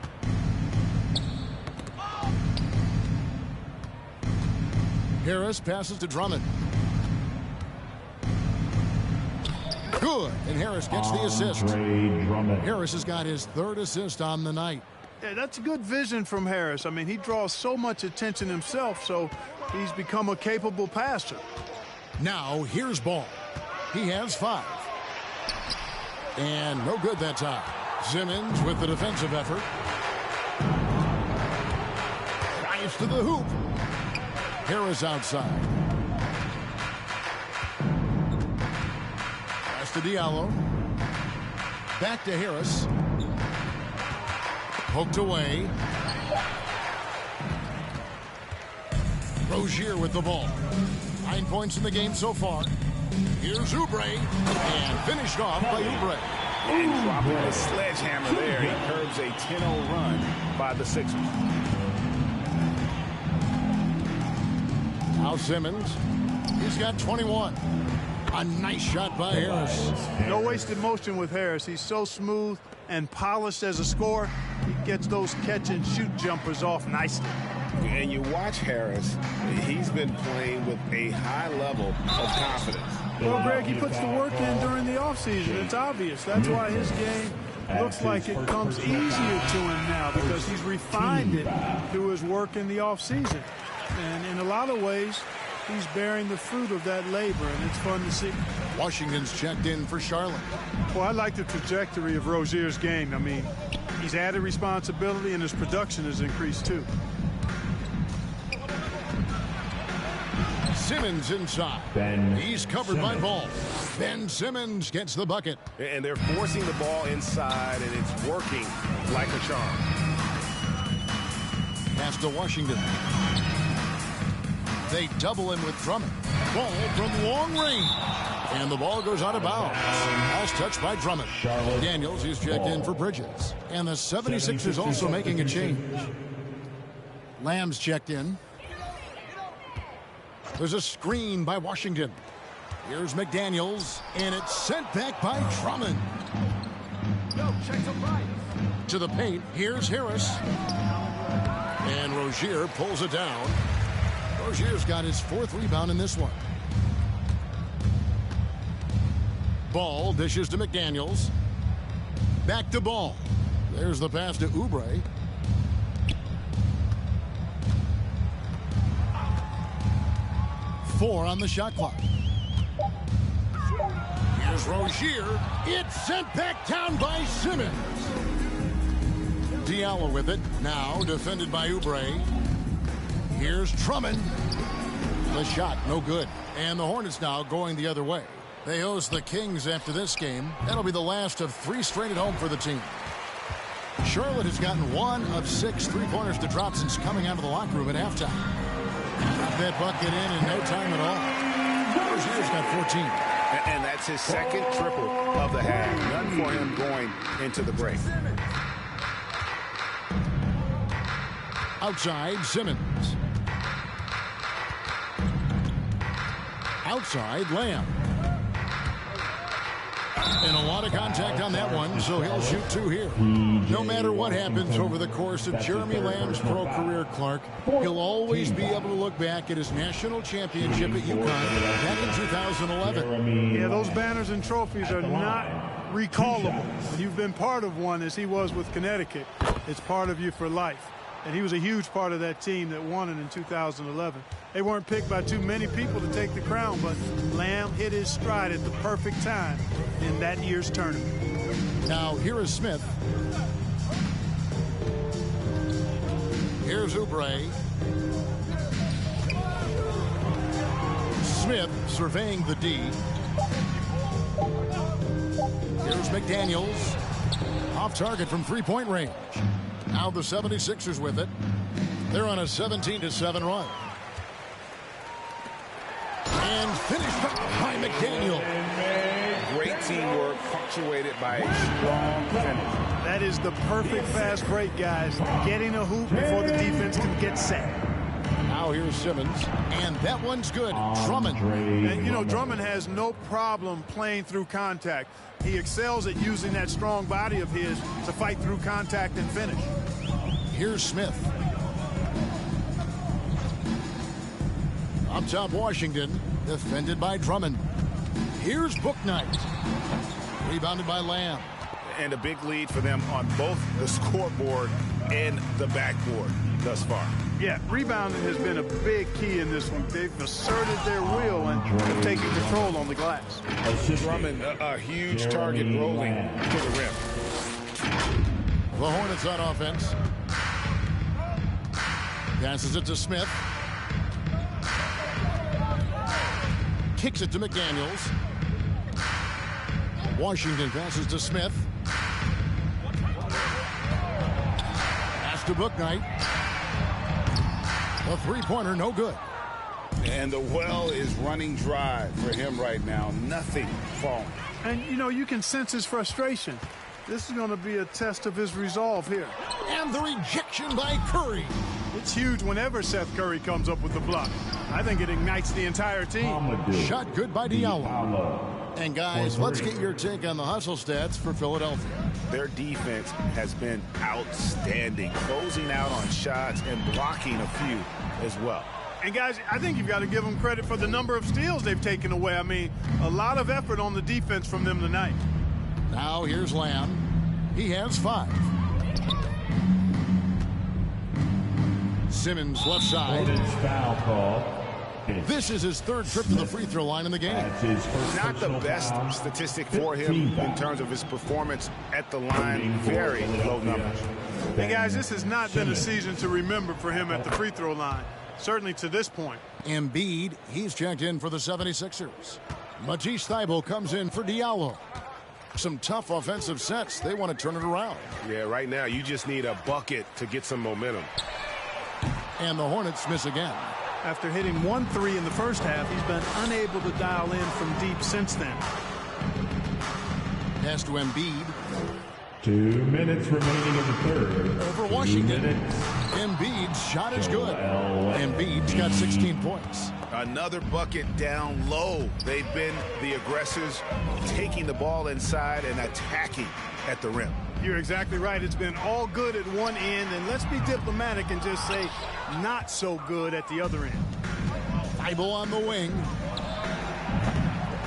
S2: Harris passes to Drummond. Good, and Harris gets the assist. Harris has got his 3rd assist on the night.
S5: Yeah, that's good vision from Harris. I mean, he draws so much attention himself, so he's become a capable passer.
S2: Now, here's Ball. He has 5. And no good that time. Simmons with the defensive effort. Drives to the hoop. Harris outside. Pass to Diallo. Back to Harris. Poked away. Rozier with the ball. 9 points in the game so far. Here's Oubre. And finished off by Oubre.
S6: And dropping a sledgehammer there. He curbs a 10-0 run by the Sixers.
S2: Now Simmons. He's got 21. A nice shot by Harris.
S5: No wasted motion with Harris. He's so smooth and polished as a scorer. He gets those catch-and-shoot jumpers off nicely.
S6: And you watch Harris, he's been playing with a high level of confidence.
S5: Well, Greg, he puts the work in during the offseason. It's obvious. That's why his game looks like it comes easier to him now because he's refined it through his work in the offseason. And in a lot of ways, he's bearing the fruit of that labor, and it's fun to see.
S2: Washington's checked in for Charlotte.
S5: Well, I like the trajectory of Rozier's game. I mean, he's added responsibility, and his production has increased, too.
S2: Simmons inside. He's covered by Ball. Ben Simmons gets the bucket.
S6: And they're forcing the ball inside, and it's working like a charm.
S2: Pass to Washington. They double him with Drummond. Ball from long range. And the ball goes out of bounds. Last touch by Drummond. Daniels is checked in for Bridges. And the 76ers also making a change. Lamb's checked in. There's a screen by Washington. Here's McDaniels. And it's sent back by Drummond. To the paint. Here's Harris. And Rozier pulls it down. Rozier's got his 4th rebound in this one. Ball dishes to McDaniels. Back to Ball. There's the pass to Oubre. Four on the shot clock. Here's Rozier. It's sent back down by Simmons. Diallo with it. Now defended by Oubre. Here's Drummond. The shot, no good. And the Hornets now going the other way. They host the Kings after this game. That'll be the last of 3 straight at home for the team. Charlotte has gotten 1 of 6 3-pointers to drop since coming out of the locker room at halftime. Got that bucket in no time at all. Rozier's got 14.
S6: And that's his second triple of the half. None for him going into the break.
S2: Outside, Simmons. Outside, Lamb. And a lot of contact on that one, so he'll shoot 2 here. No matter what happens over the course of Jeremy Lamb's pro career, Clark, he'll always be able to look back at his national championship at UConn back in 2011.
S5: Yeah, those banners and trophies are not recallable. When you've been part of one, as he was with Connecticut, it's part of you for life. And he was a huge part of that team that won it in 2011. They weren't picked by too many people to take the crown, but Lamb hit his stride at the perfect time in that year's tournament.
S2: Now, here is Smith. Here's Oubre. Smith surveying the D. Here's McDaniels. Off target from 3-point range. Now the 76ers with it. They're on a 17-7 run. And finished by McDaniel.
S6: Great teamwork punctuated by a strong finish.
S5: That is the perfect fast break, guys. Getting a hoop before the defense can get set.
S2: Now here's Simmons. And that one's good. Drummond.
S5: And, you know, Drummond has no problem playing through contact. He excels at using that strong body of his to fight through contact and finish.
S2: Here's Smith. Up top, Washington. Defended by Drummond. Here's Bouknight. Rebounded by Lamb.
S6: And a big lead for them on both the scoreboard and the backboard thus far.
S5: Yeah, rebounding has been a big key in this one. They've asserted their will and have taken control on the glass.
S6: Drummond, a huge target rolling to the rim.
S2: The Hornets on offense. Passes it to Smith. Kicks it to McDaniels. Washington passes to Smith. Pass to Bouknight. A 3-pointer, no good.
S6: And the well is running dry for him right now. Nothing falling.
S5: And, you know, you can sense his frustration. This is going to be a test of his resolve here.
S2: And the rejection by Curry.
S5: It's huge whenever Seth Curry comes up with the block. I think it ignites the entire team.
S2: Shot good by Diallo. And guys, let's get your take on the hustle stats for Philadelphia.
S6: Their defense has been outstanding, closing out on shots and blocking a few as well.
S5: And guys, I think you've got to give them credit for the number of steals they've taken away. I mean, a lot of effort on the defense from them tonight.
S2: Now here's Lamb. He has 5. Simmons left side.
S1: Foul call.
S2: This is his 3rd trip to the free throw line in the game.
S6: Not the best statistic for him in terms of his performance at the line. Very low numbers.
S5: Hey, guys, this has not been a season to remember for him at the free throw line. Certainly to this point.
S2: Embiid, he's checked in for the 76ers. Matisse Thybulle comes in for Diallo. Some tough offensive sets. They want to turn it around.
S12: Yeah, right now you just need a bucket to get some momentum.
S2: And the Hornets miss again.
S5: After hitting 1 3 in the first half, he's been unable to dial in from deep since then.
S2: Pass to Embiid.
S1: 2 minutes remaining in the third.
S2: Over Washington. Embiid's shot is good. Embiid's got 16 points.
S6: Another bucket down low. They've been the aggressors, taking the ball inside and attacking at the rim.
S5: You're exactly right. It's been all good at one end, and let's be diplomatic and just say not so good at the other end.
S2: Thybulle on the wing.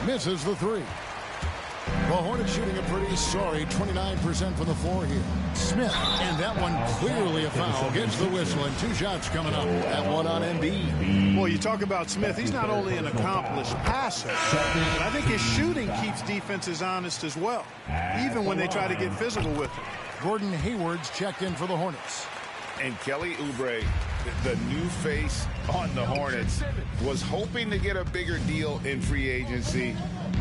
S2: Misses the 3. The Hornets shooting a pretty sorry 29% from the floor here. Smith, and that one clearly a foul. Gets the whistle, and 2 shots coming up. That one on Embiid.
S5: Well, you talk about Smith. He's not only an accomplished passer, but I think his shooting keeps defenses honest as well, even when they try to get physical with him.
S2: Gordon Hayward's checked in for the Hornets.
S4: And Kelly Oubre, the new face on the Hornets, was hoping to get a bigger deal in free agency.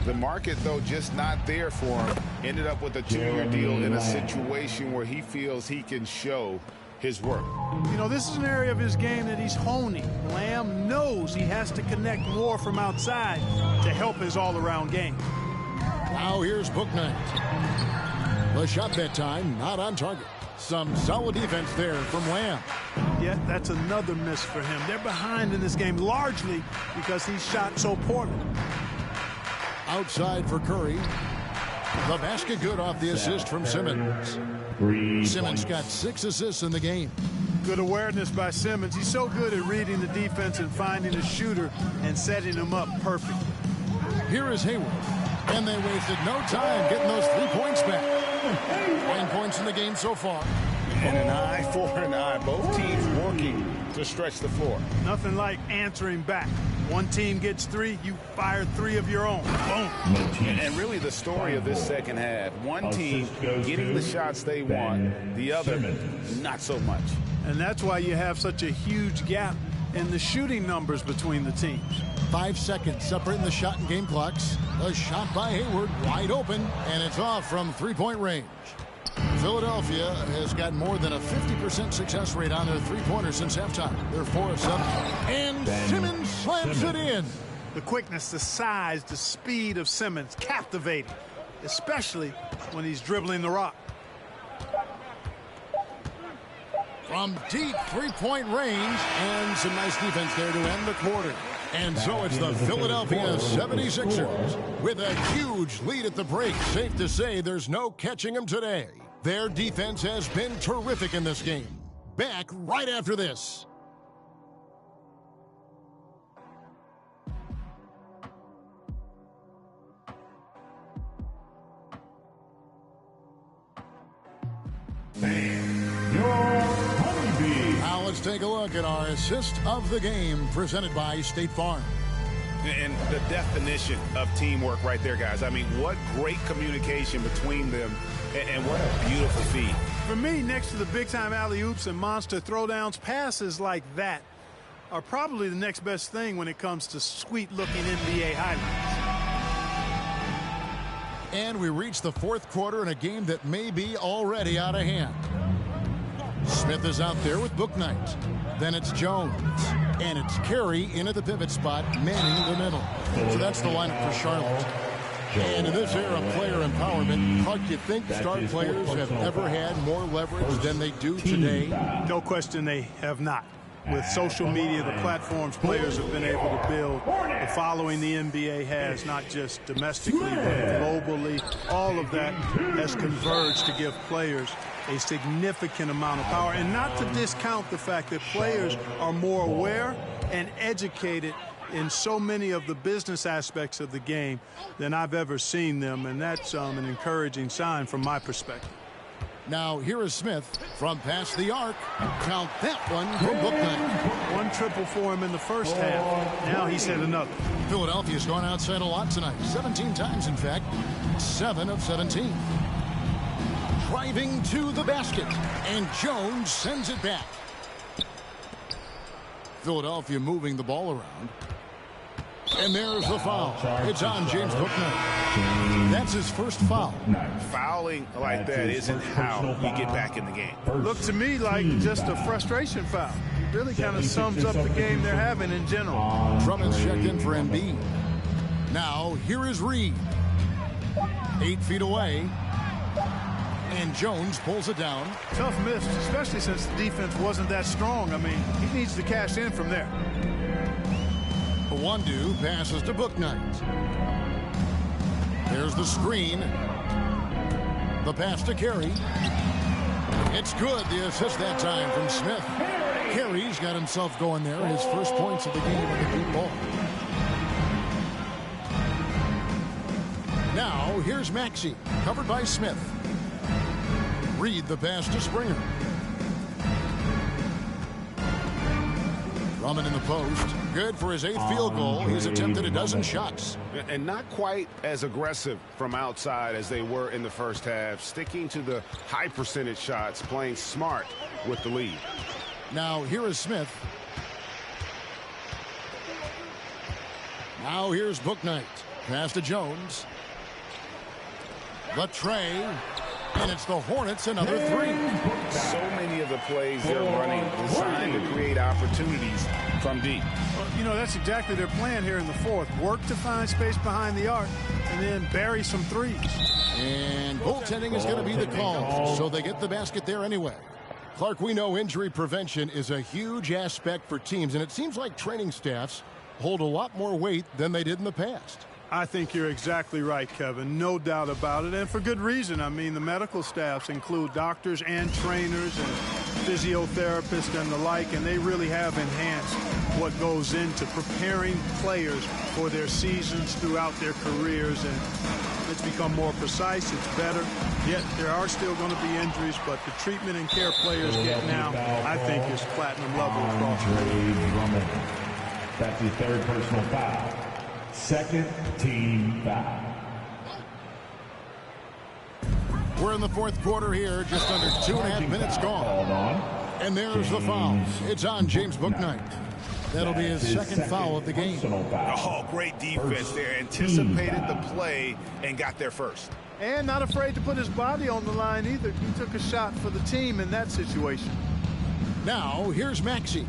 S4: The market, though, just not there for him. Ended up with a 2-year deal in a situation where he feels he can show his work.
S5: You know, this is an area of his game that he's honing. Lamb knows he has to connect more from outside to help his all-around game.
S2: Now here's Book Night. The shot bet time, not on target. Some solid defense there from Lamb.
S5: Yeah, that's another miss for him. They're behind in this game largely because he shot so poorly.
S2: Outside for Curry. The basket good off the assist from Simmons. Simmons got 6 assists in the game.
S5: Good awareness by Simmons. He's so good at reading the defense and finding a shooter and setting him up perfectly.
S2: Here is Hayward. And they wasted no time getting those 3 points back. 9 points in the game so far.
S4: And an eye for an eye. Both teams working to stretch the floor.
S5: Nothing like answering back. One team gets 3, you fire 3 of your own. Boom.
S4: And really the story of this second half. One team getting the shots they want, the other not so much.
S5: And that's why you have such a huge gap in the shooting numbers between the teams.
S2: 5 seconds separating the shot and game clocks. A shot by Hayward, wide open, and it's off from 3-point range. Philadelphia has got more than a 50% success rate on their three-pointers since halftime. They're 4 of 7. And Simmons slams it in.
S5: The quickness, the size, the speed of Simmons, captivating, especially when he's dribbling the rock.
S2: From deep 3-point range, and some nice defense there to end the quarter. And so it's the Philadelphia 76ers with a huge lead at the break. Safe to say there's no catching them today. Their defense has been terrific in this game. Back right after this. Now let's take a look at our assist of the game presented by State Farm.
S4: And the definition of teamwork right there, guys. I mean, what great communication between them, and what a beautiful feed.
S5: For me, next to the big-time alley-oops and monster throwdowns, passes like that are probably the next best thing when it comes to sweet-looking NBA highlights.
S2: And we reach the 4th quarter in a game that may be already out of hand. Smith is out there with Book Night. Then it's Jones. And it's Carey in at the pivot spot, manning the middle. So that's the lineup for Charlotte. And in this era of player empowerment, Huck, you think star players have ever had more leverage than they do today?
S5: No question they have not. With social media, the platforms players have been able to build, the following the NBA has, not just domestically, but globally, all of that has converged to give players a significant amount of power. And not to discount the fact that players are more aware and educated in so many of the business aspects of the game than I've ever seen them. And that's an encouraging sign from my perspective.
S2: Now here is Smith from past the arc. Count that one from Book Night.
S5: 1 triple for him in the first half. Now he's hit another.
S2: Philadelphia's gone outside a lot tonight. 17 times, in fact. 7 of 17. Driving to the basket. And Jones sends it back. Philadelphia moving the ball around. And there's the foul. It's on James Book Night. That's his first foul.
S4: Fouling like that isn't how you get back in the game.
S5: Looked to me like just a frustration foul. It really kind of sums up the game they're having in general.
S2: Drummond's checked in for Embiid. Now, here is Reed. 8 feet away. And Jones pulls it down.
S5: Tough miss, especially since the defense wasn't that strong. I mean, he needs to cash in from there.
S2: Wandu passes to Book Night. There's the screen. The pass to Carey. It's good. The assist that time from Smith. Carey's got himself going there. His first points of the game with the deep ball. Now, here's Maxey, covered by Smith. Reed the pass to Springer. Drummond in the post. Good for his 8th field goal. He's attempted a dozen shots.
S12: And not quite as aggressive from outside as they were in the first half. Sticking to the high percentage shots, playing smart with the lead.
S2: Now here is Smith. Now here's Bouknight. Pass to Jones. The tray. And it's the Hornets, another 3.
S4: So many of the plays they're running designed to create opportunities from deep.
S5: Well, you know, that's exactly their plan here in the fourth. Work to find space behind the arc and then bury some threes.
S2: And goaltending is going to be the call, so they get the basket there anyway. Clark, we know injury prevention is a huge aspect for teams, and it seems like training staffs hold a lot more weight than they did in the past.
S5: I think you're exactly right, Kevin. No doubt about it, and for good reason. I mean, the medical staffs include doctors and trainers and physiotherapists and the like, and they really have enhanced what goes into preparing players for their seasons throughout their careers, and it's become more precise. It's better. Yet there are still going to be injuries, but the treatment and care players get now, I think, is platinum level across the league.
S1: That's his 3rd personal foul. 2nd team foul.
S2: We're in the 4th quarter here, just under 2.5 minutes gone. And there's the foul. It's on James Bouknight. That'll be his second foul of the game.
S6: Oh, great defense there. Anticipated the play and got there first.
S5: And not afraid to put his body on the line either. He took a shot for the team in that situation.
S2: Now, here's Maxey.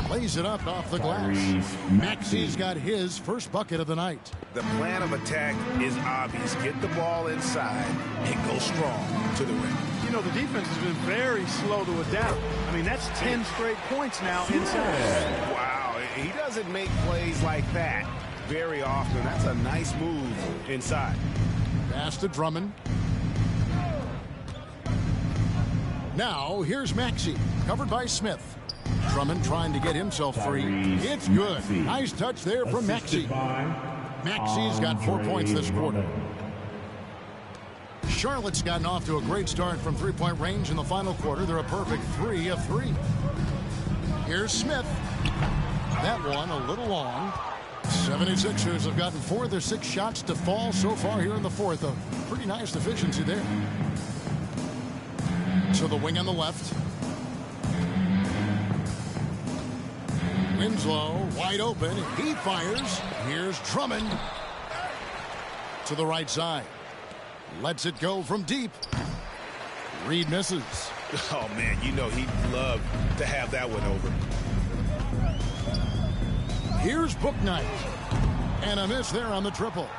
S2: Lays it up off the glass. Maxey's got his first bucket of the night.
S6: The plan of attack is obvious. Get the ball inside and go strong to the rim.
S5: You know, the defense has been very slow to adapt. I mean, that's 10 straight points now inside.
S12: Wow, he doesn't make plays like that very often. That's a nice move inside.
S2: Pass to Drummond. Now, here's Maxey, covered by Smith. Drummond trying to get himself free. It's good. Nice touch there from Maxey. Maxey's got 4 points this quarter. Charlotte's gotten off to a great start from three-point range in the final quarter. They're a perfect 3 of 3. Here's Smith. That one a little long. 76ers have gotten 4 of their 6 shots to fall so far here in the 4th. A pretty nice efficiency there. To the wing on the left. Winslow wide open. He fires. Here's Drummond to the right side. Lets it go from deep. Reed misses.
S6: Oh, man, you know he'd love to have that one over.
S2: Here's Bouknight. And a miss there on the triple.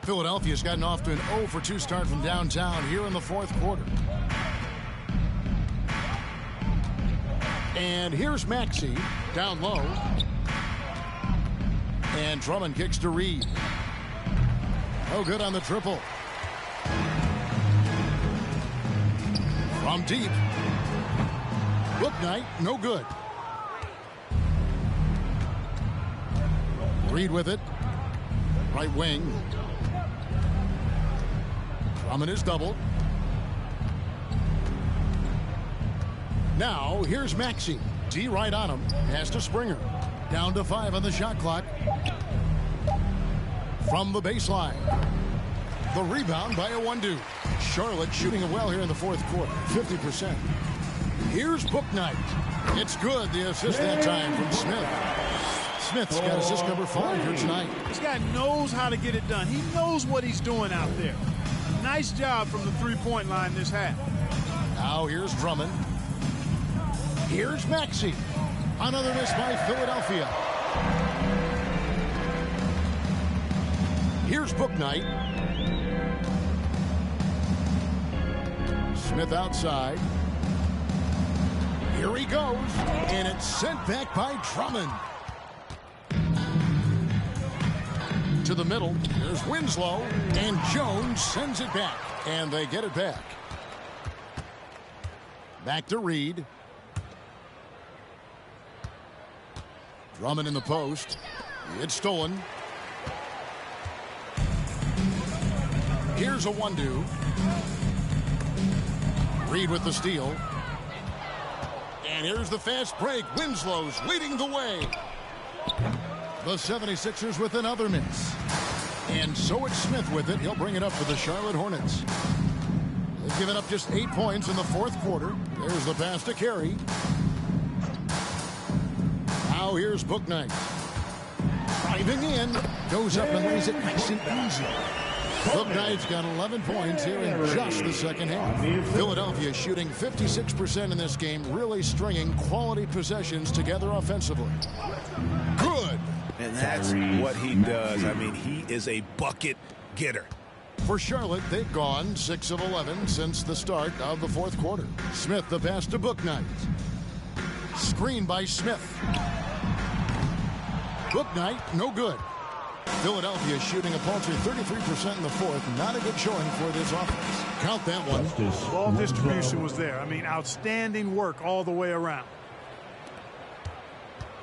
S2: Philadelphia's gotten off to an 0 for 2 start from downtown here in the 4th quarter. And here's Maxey down low. And Drummond kicks to Reed. Oh, good on the triple. From deep. Bouknight, no good. Reed with it. Right wing. Drummond is doubled. Now, here's Maxey. D right on him. Pass to Springer. Down to 5 on the shot clock. From the baseline. The rebound by Iwundu. Charlotte shooting it well here in the 4th quarter. 50%. Here's Bouknight. It's good. The assist that time from Smith. Smith's got assist number 5 here tonight.
S5: This guy knows how to get it done. He knows what he's doing out there. Nice job from the three-point line this half.
S2: Now here's Drummond. Here's Maxey. Another miss by Philadelphia. Here's Bouknight. Smith outside. Here he goes. And it's sent back by Drummond. To the middle. There's Winslow. And Jones sends it back. And they get it back. Back to Reed. Drummond in the post. It's stolen. Here's a 1-2. Reed with the steal. And here's the fast break. Winslow's leading the way. The 76ers with another miss. And so it's Smith with it. He'll bring it up for the Charlotte Hornets. They've given up just 8 points in the fourth quarter. There's the pass to Carey. Now here's Bouknight. Driving in. Goes up and lays it nice and easy. Bouknight's got 11 points here in just the second half. Philadelphia shooting 56% in this game, really stringing quality possessions together offensively. Good.
S6: And that's what he does. I mean, he is a bucket getter.
S2: For Charlotte, they've gone 6 of 11 since the start of the fourth quarter. Smith the pass to Bouknight. Screen by Smith. Bouknight, no good. Philadelphia shooting a paltry 33% in the fourth. Not a good showing for this offense. Count that one.
S5: Ball distribution was there. I mean, outstanding work all the way around.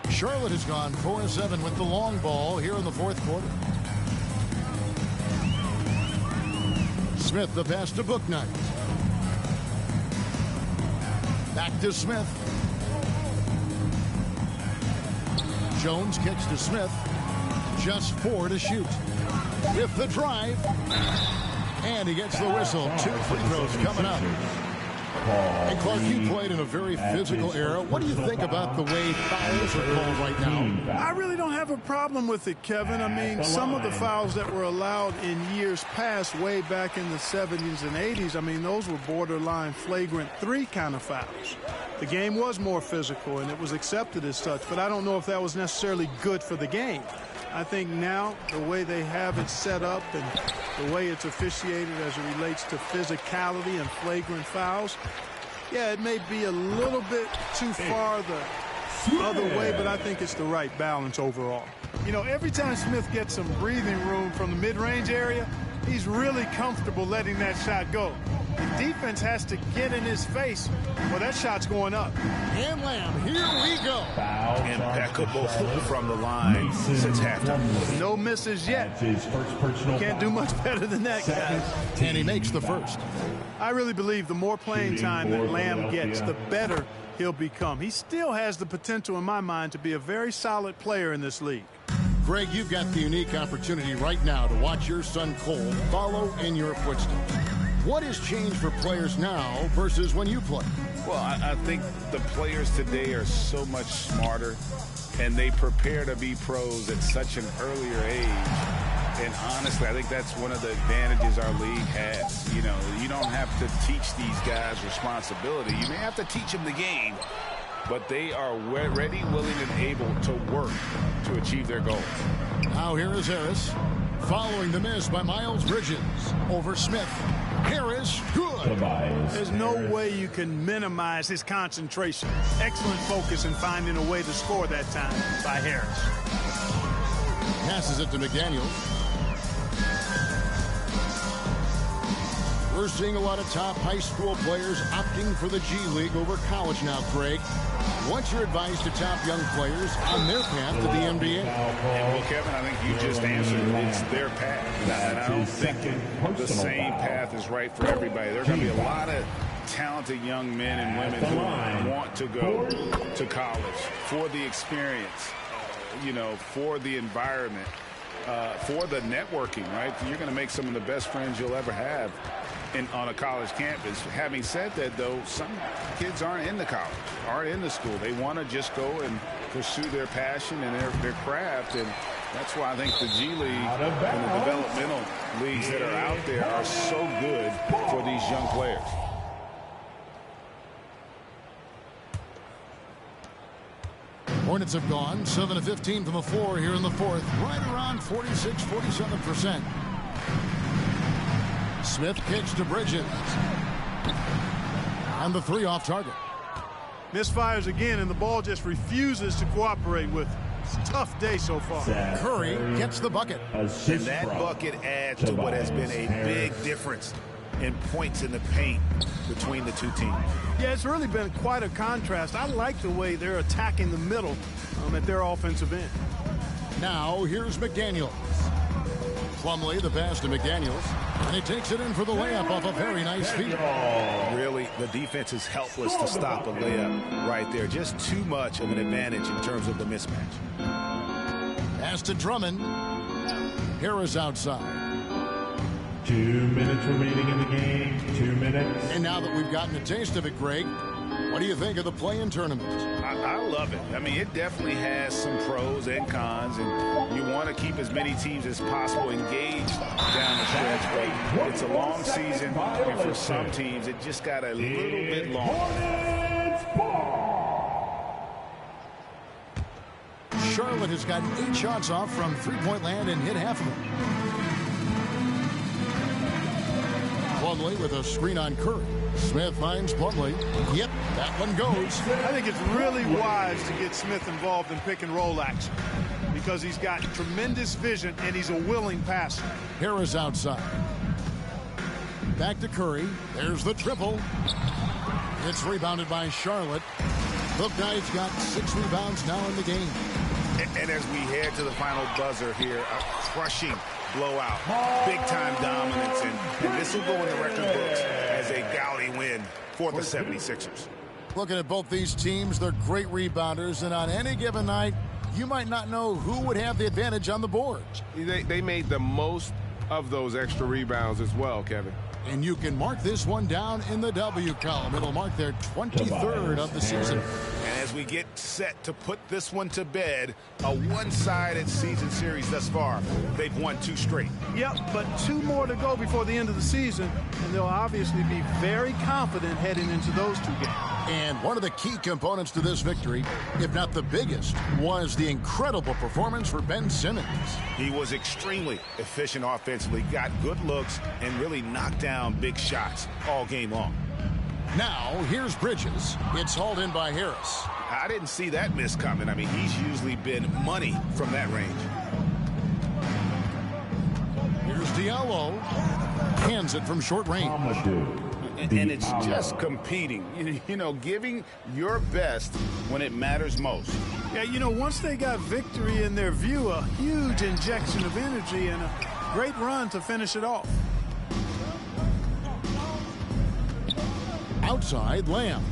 S2: Charlotte has gone 4-7 with the long ball here in the fourth quarter. Smith the pass to Bouknight. Back to Smith. Jones kicks to Smith. Just 4 to shoot. With the drive. And he gets the whistle. 2 free throws coming up. And Clark, you played in a very physical era. What do you think about the way fouls are called right now?
S5: I really don't have a problem with it, Kevin. I mean, some of the fouls that were allowed in years past, way back in the 70s and 80s, I mean, those were borderline flagrant 3 kind of fouls. The game was more physical, and it was accepted as such, but I don't know if that was necessarily good for the game. I think now the way they have it set up and the way it's officiated as it relates to physicality and flagrant fouls, yeah, it may be a little bit too far the other way, but I think it's the right balance overall. You know, every time Smith gets some breathing room from the mid-range area, he's really comfortable letting that shot go. The defense has to get in his face. Well, that shot's going up.
S2: And Lamb, here we go.
S6: Impeccable from the line since halftime.
S5: No misses yet. Can't do much better than that, guys.
S2: And he makes the first.
S5: I really believe the more playing time that Lamb gets, the better he'll become. He still has the potential, in my mind, to be a very solid player in this league.
S2: Greg, you've got the unique opportunity right now to watch your son Cole follow in your footsteps. What has changed for players now versus when you played?
S4: Well, I think the players today are so much smarter, and they prepare to be pros at such an earlier age. And honestly, I think that's one of the advantages our league has. You know, you don't have to teach these guys responsibility. You may have to teach them the game, but they are ready, willing, and able to work to achieve their goals.
S2: Now here is Harris. Following the miss by Miles Bridges over Smith. Harris, good.
S5: There's no way you can minimize his concentration. Excellent focus in finding a way to score that time by Harris.
S2: Passes it to McDaniels. We're seeing a lot of top high school players opting for the G League over college now, Craig. What's your advice to top young players on their path to the NBA?
S4: Well, Kevin, I think you just answered it. It's their path. And I don't think the same path is right for everybody. There are going to be a lot of talented young men and women who want to go to college for the experience, you know, for the environment, for the networking, right? You're going to make some of the best friends you'll ever have on a college campus. Having said that, though, some kids aren't in the college, aren't in the school. They want to just go and pursue their passion and their craft, and that's why I think the G League and the developmental leagues that are out there are so good for these young players.
S2: Hornets have gone 7 of 15 from the floor here in the fourth, right around 46-47%. Smith kicks to Bridges. And the 3 off target.
S5: Misfires again, and the ball just refuses to cooperate with him. It's a tough day so far.
S2: Curry gets the bucket.
S6: And that bucket adds to what has been a big difference in points in the paint between the two teams.
S5: Yeah, it's really been quite a contrast. I like the way they're attacking the middle at their offensive end.
S2: Now here's McDaniels. Plumlee, the pass to McDaniels. And he takes it in for the layup off a very nice feed.
S6: Really, the defense is helpless to stop a layup right there. Just too much of an advantage in terms of the mismatch.
S2: Pass to Drummond. Harris outside.
S1: 2 minutes remaining in the game. 2 minutes.
S2: And now that we've gotten a taste of it, Greg, what do you think of the play-in tournament?
S6: I love it. I mean, it definitely has some pros and cons, and you want to keep as many teams as possible engaged down the stretch. But it's a long season, and for some teams, it just got a little bit long.
S2: Charlotte has gotten 8 shots off from three-point land and hit half of them. Plumlee with a screen on Curry. Smith finds Plumlee. Yep, that one goes.
S5: I think it's really wise to get Smith involved in pick and roll action because he's got tremendous vision and he's a willing passer.
S2: Harris outside. Back to Curry. There's the triple. It's rebounded by Charlotte. Look, Knight's got 6 rebounds now in the game.
S6: And as we head to the final buzzer here, a crushing blowout, big-time dominance, and this will go in the record books as a gaudy win for the 76ers.
S2: Looking at both these teams, they're great rebounders, and on any given night, you might not know who would have the advantage on the boards.
S12: They made the most of those extra rebounds as well, Kevin.
S2: And you can mark this one down in the W column. It'll mark their 23rd of the season.
S6: And as we get set to put this one to bed, a one-sided season series thus far. They've won 2 straight.
S5: Yep, but 2 more to go before the end of the season, and they'll obviously be very confident heading into those 2 games.
S2: And one of the key components to this victory, if not the biggest, was the incredible performance for Ben Simmons.
S6: He was extremely efficient offensively, got good looks, and really knocked down big shots all game long.
S2: Now, here's Bridges. It's hauled in by Harris.
S6: I didn't see that miss coming. I mean, he's usually been money from that range.
S2: Here's Diallo. Hands it from short range.
S6: And it's just competing, you know, giving your best when it matters most.
S5: Yeah, you know, once they got victory in their view, a huge injection of energy and a great run to finish it off.
S2: Outside, Lamb.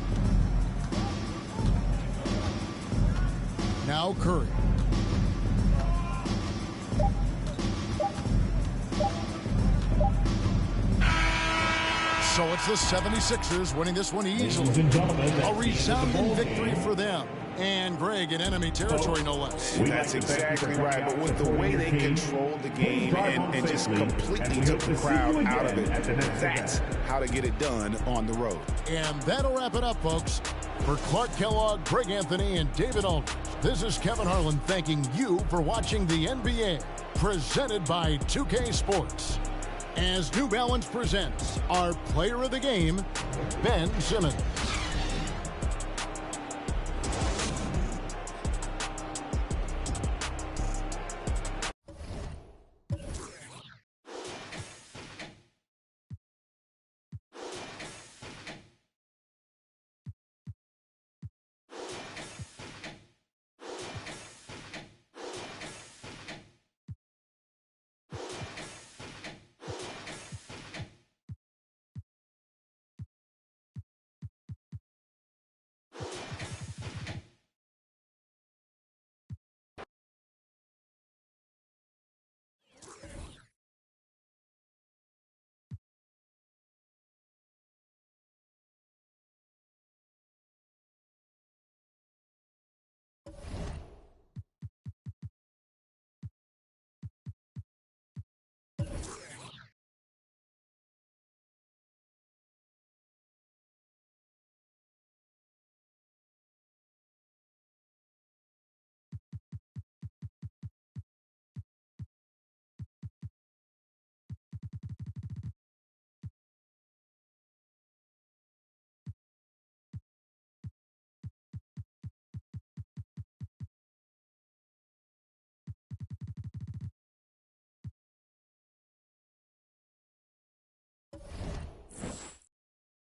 S2: Now Curry. So it's the 76ers winning this one easily. A resounding victory for them. And Greg in enemy territory, no less.
S6: That's exactly right. But with the way they controlled the game and just completely took the crowd out of it, that's how to get it done on the road.
S2: And that'll wrap it up, folks. For Clark Kellogg, Greg Anthony, and David Aldridge, this is Kevin Harlan thanking you for watching the NBA, presented by 2K Sports. As New Balance presents our player of the game, Ben Simmons.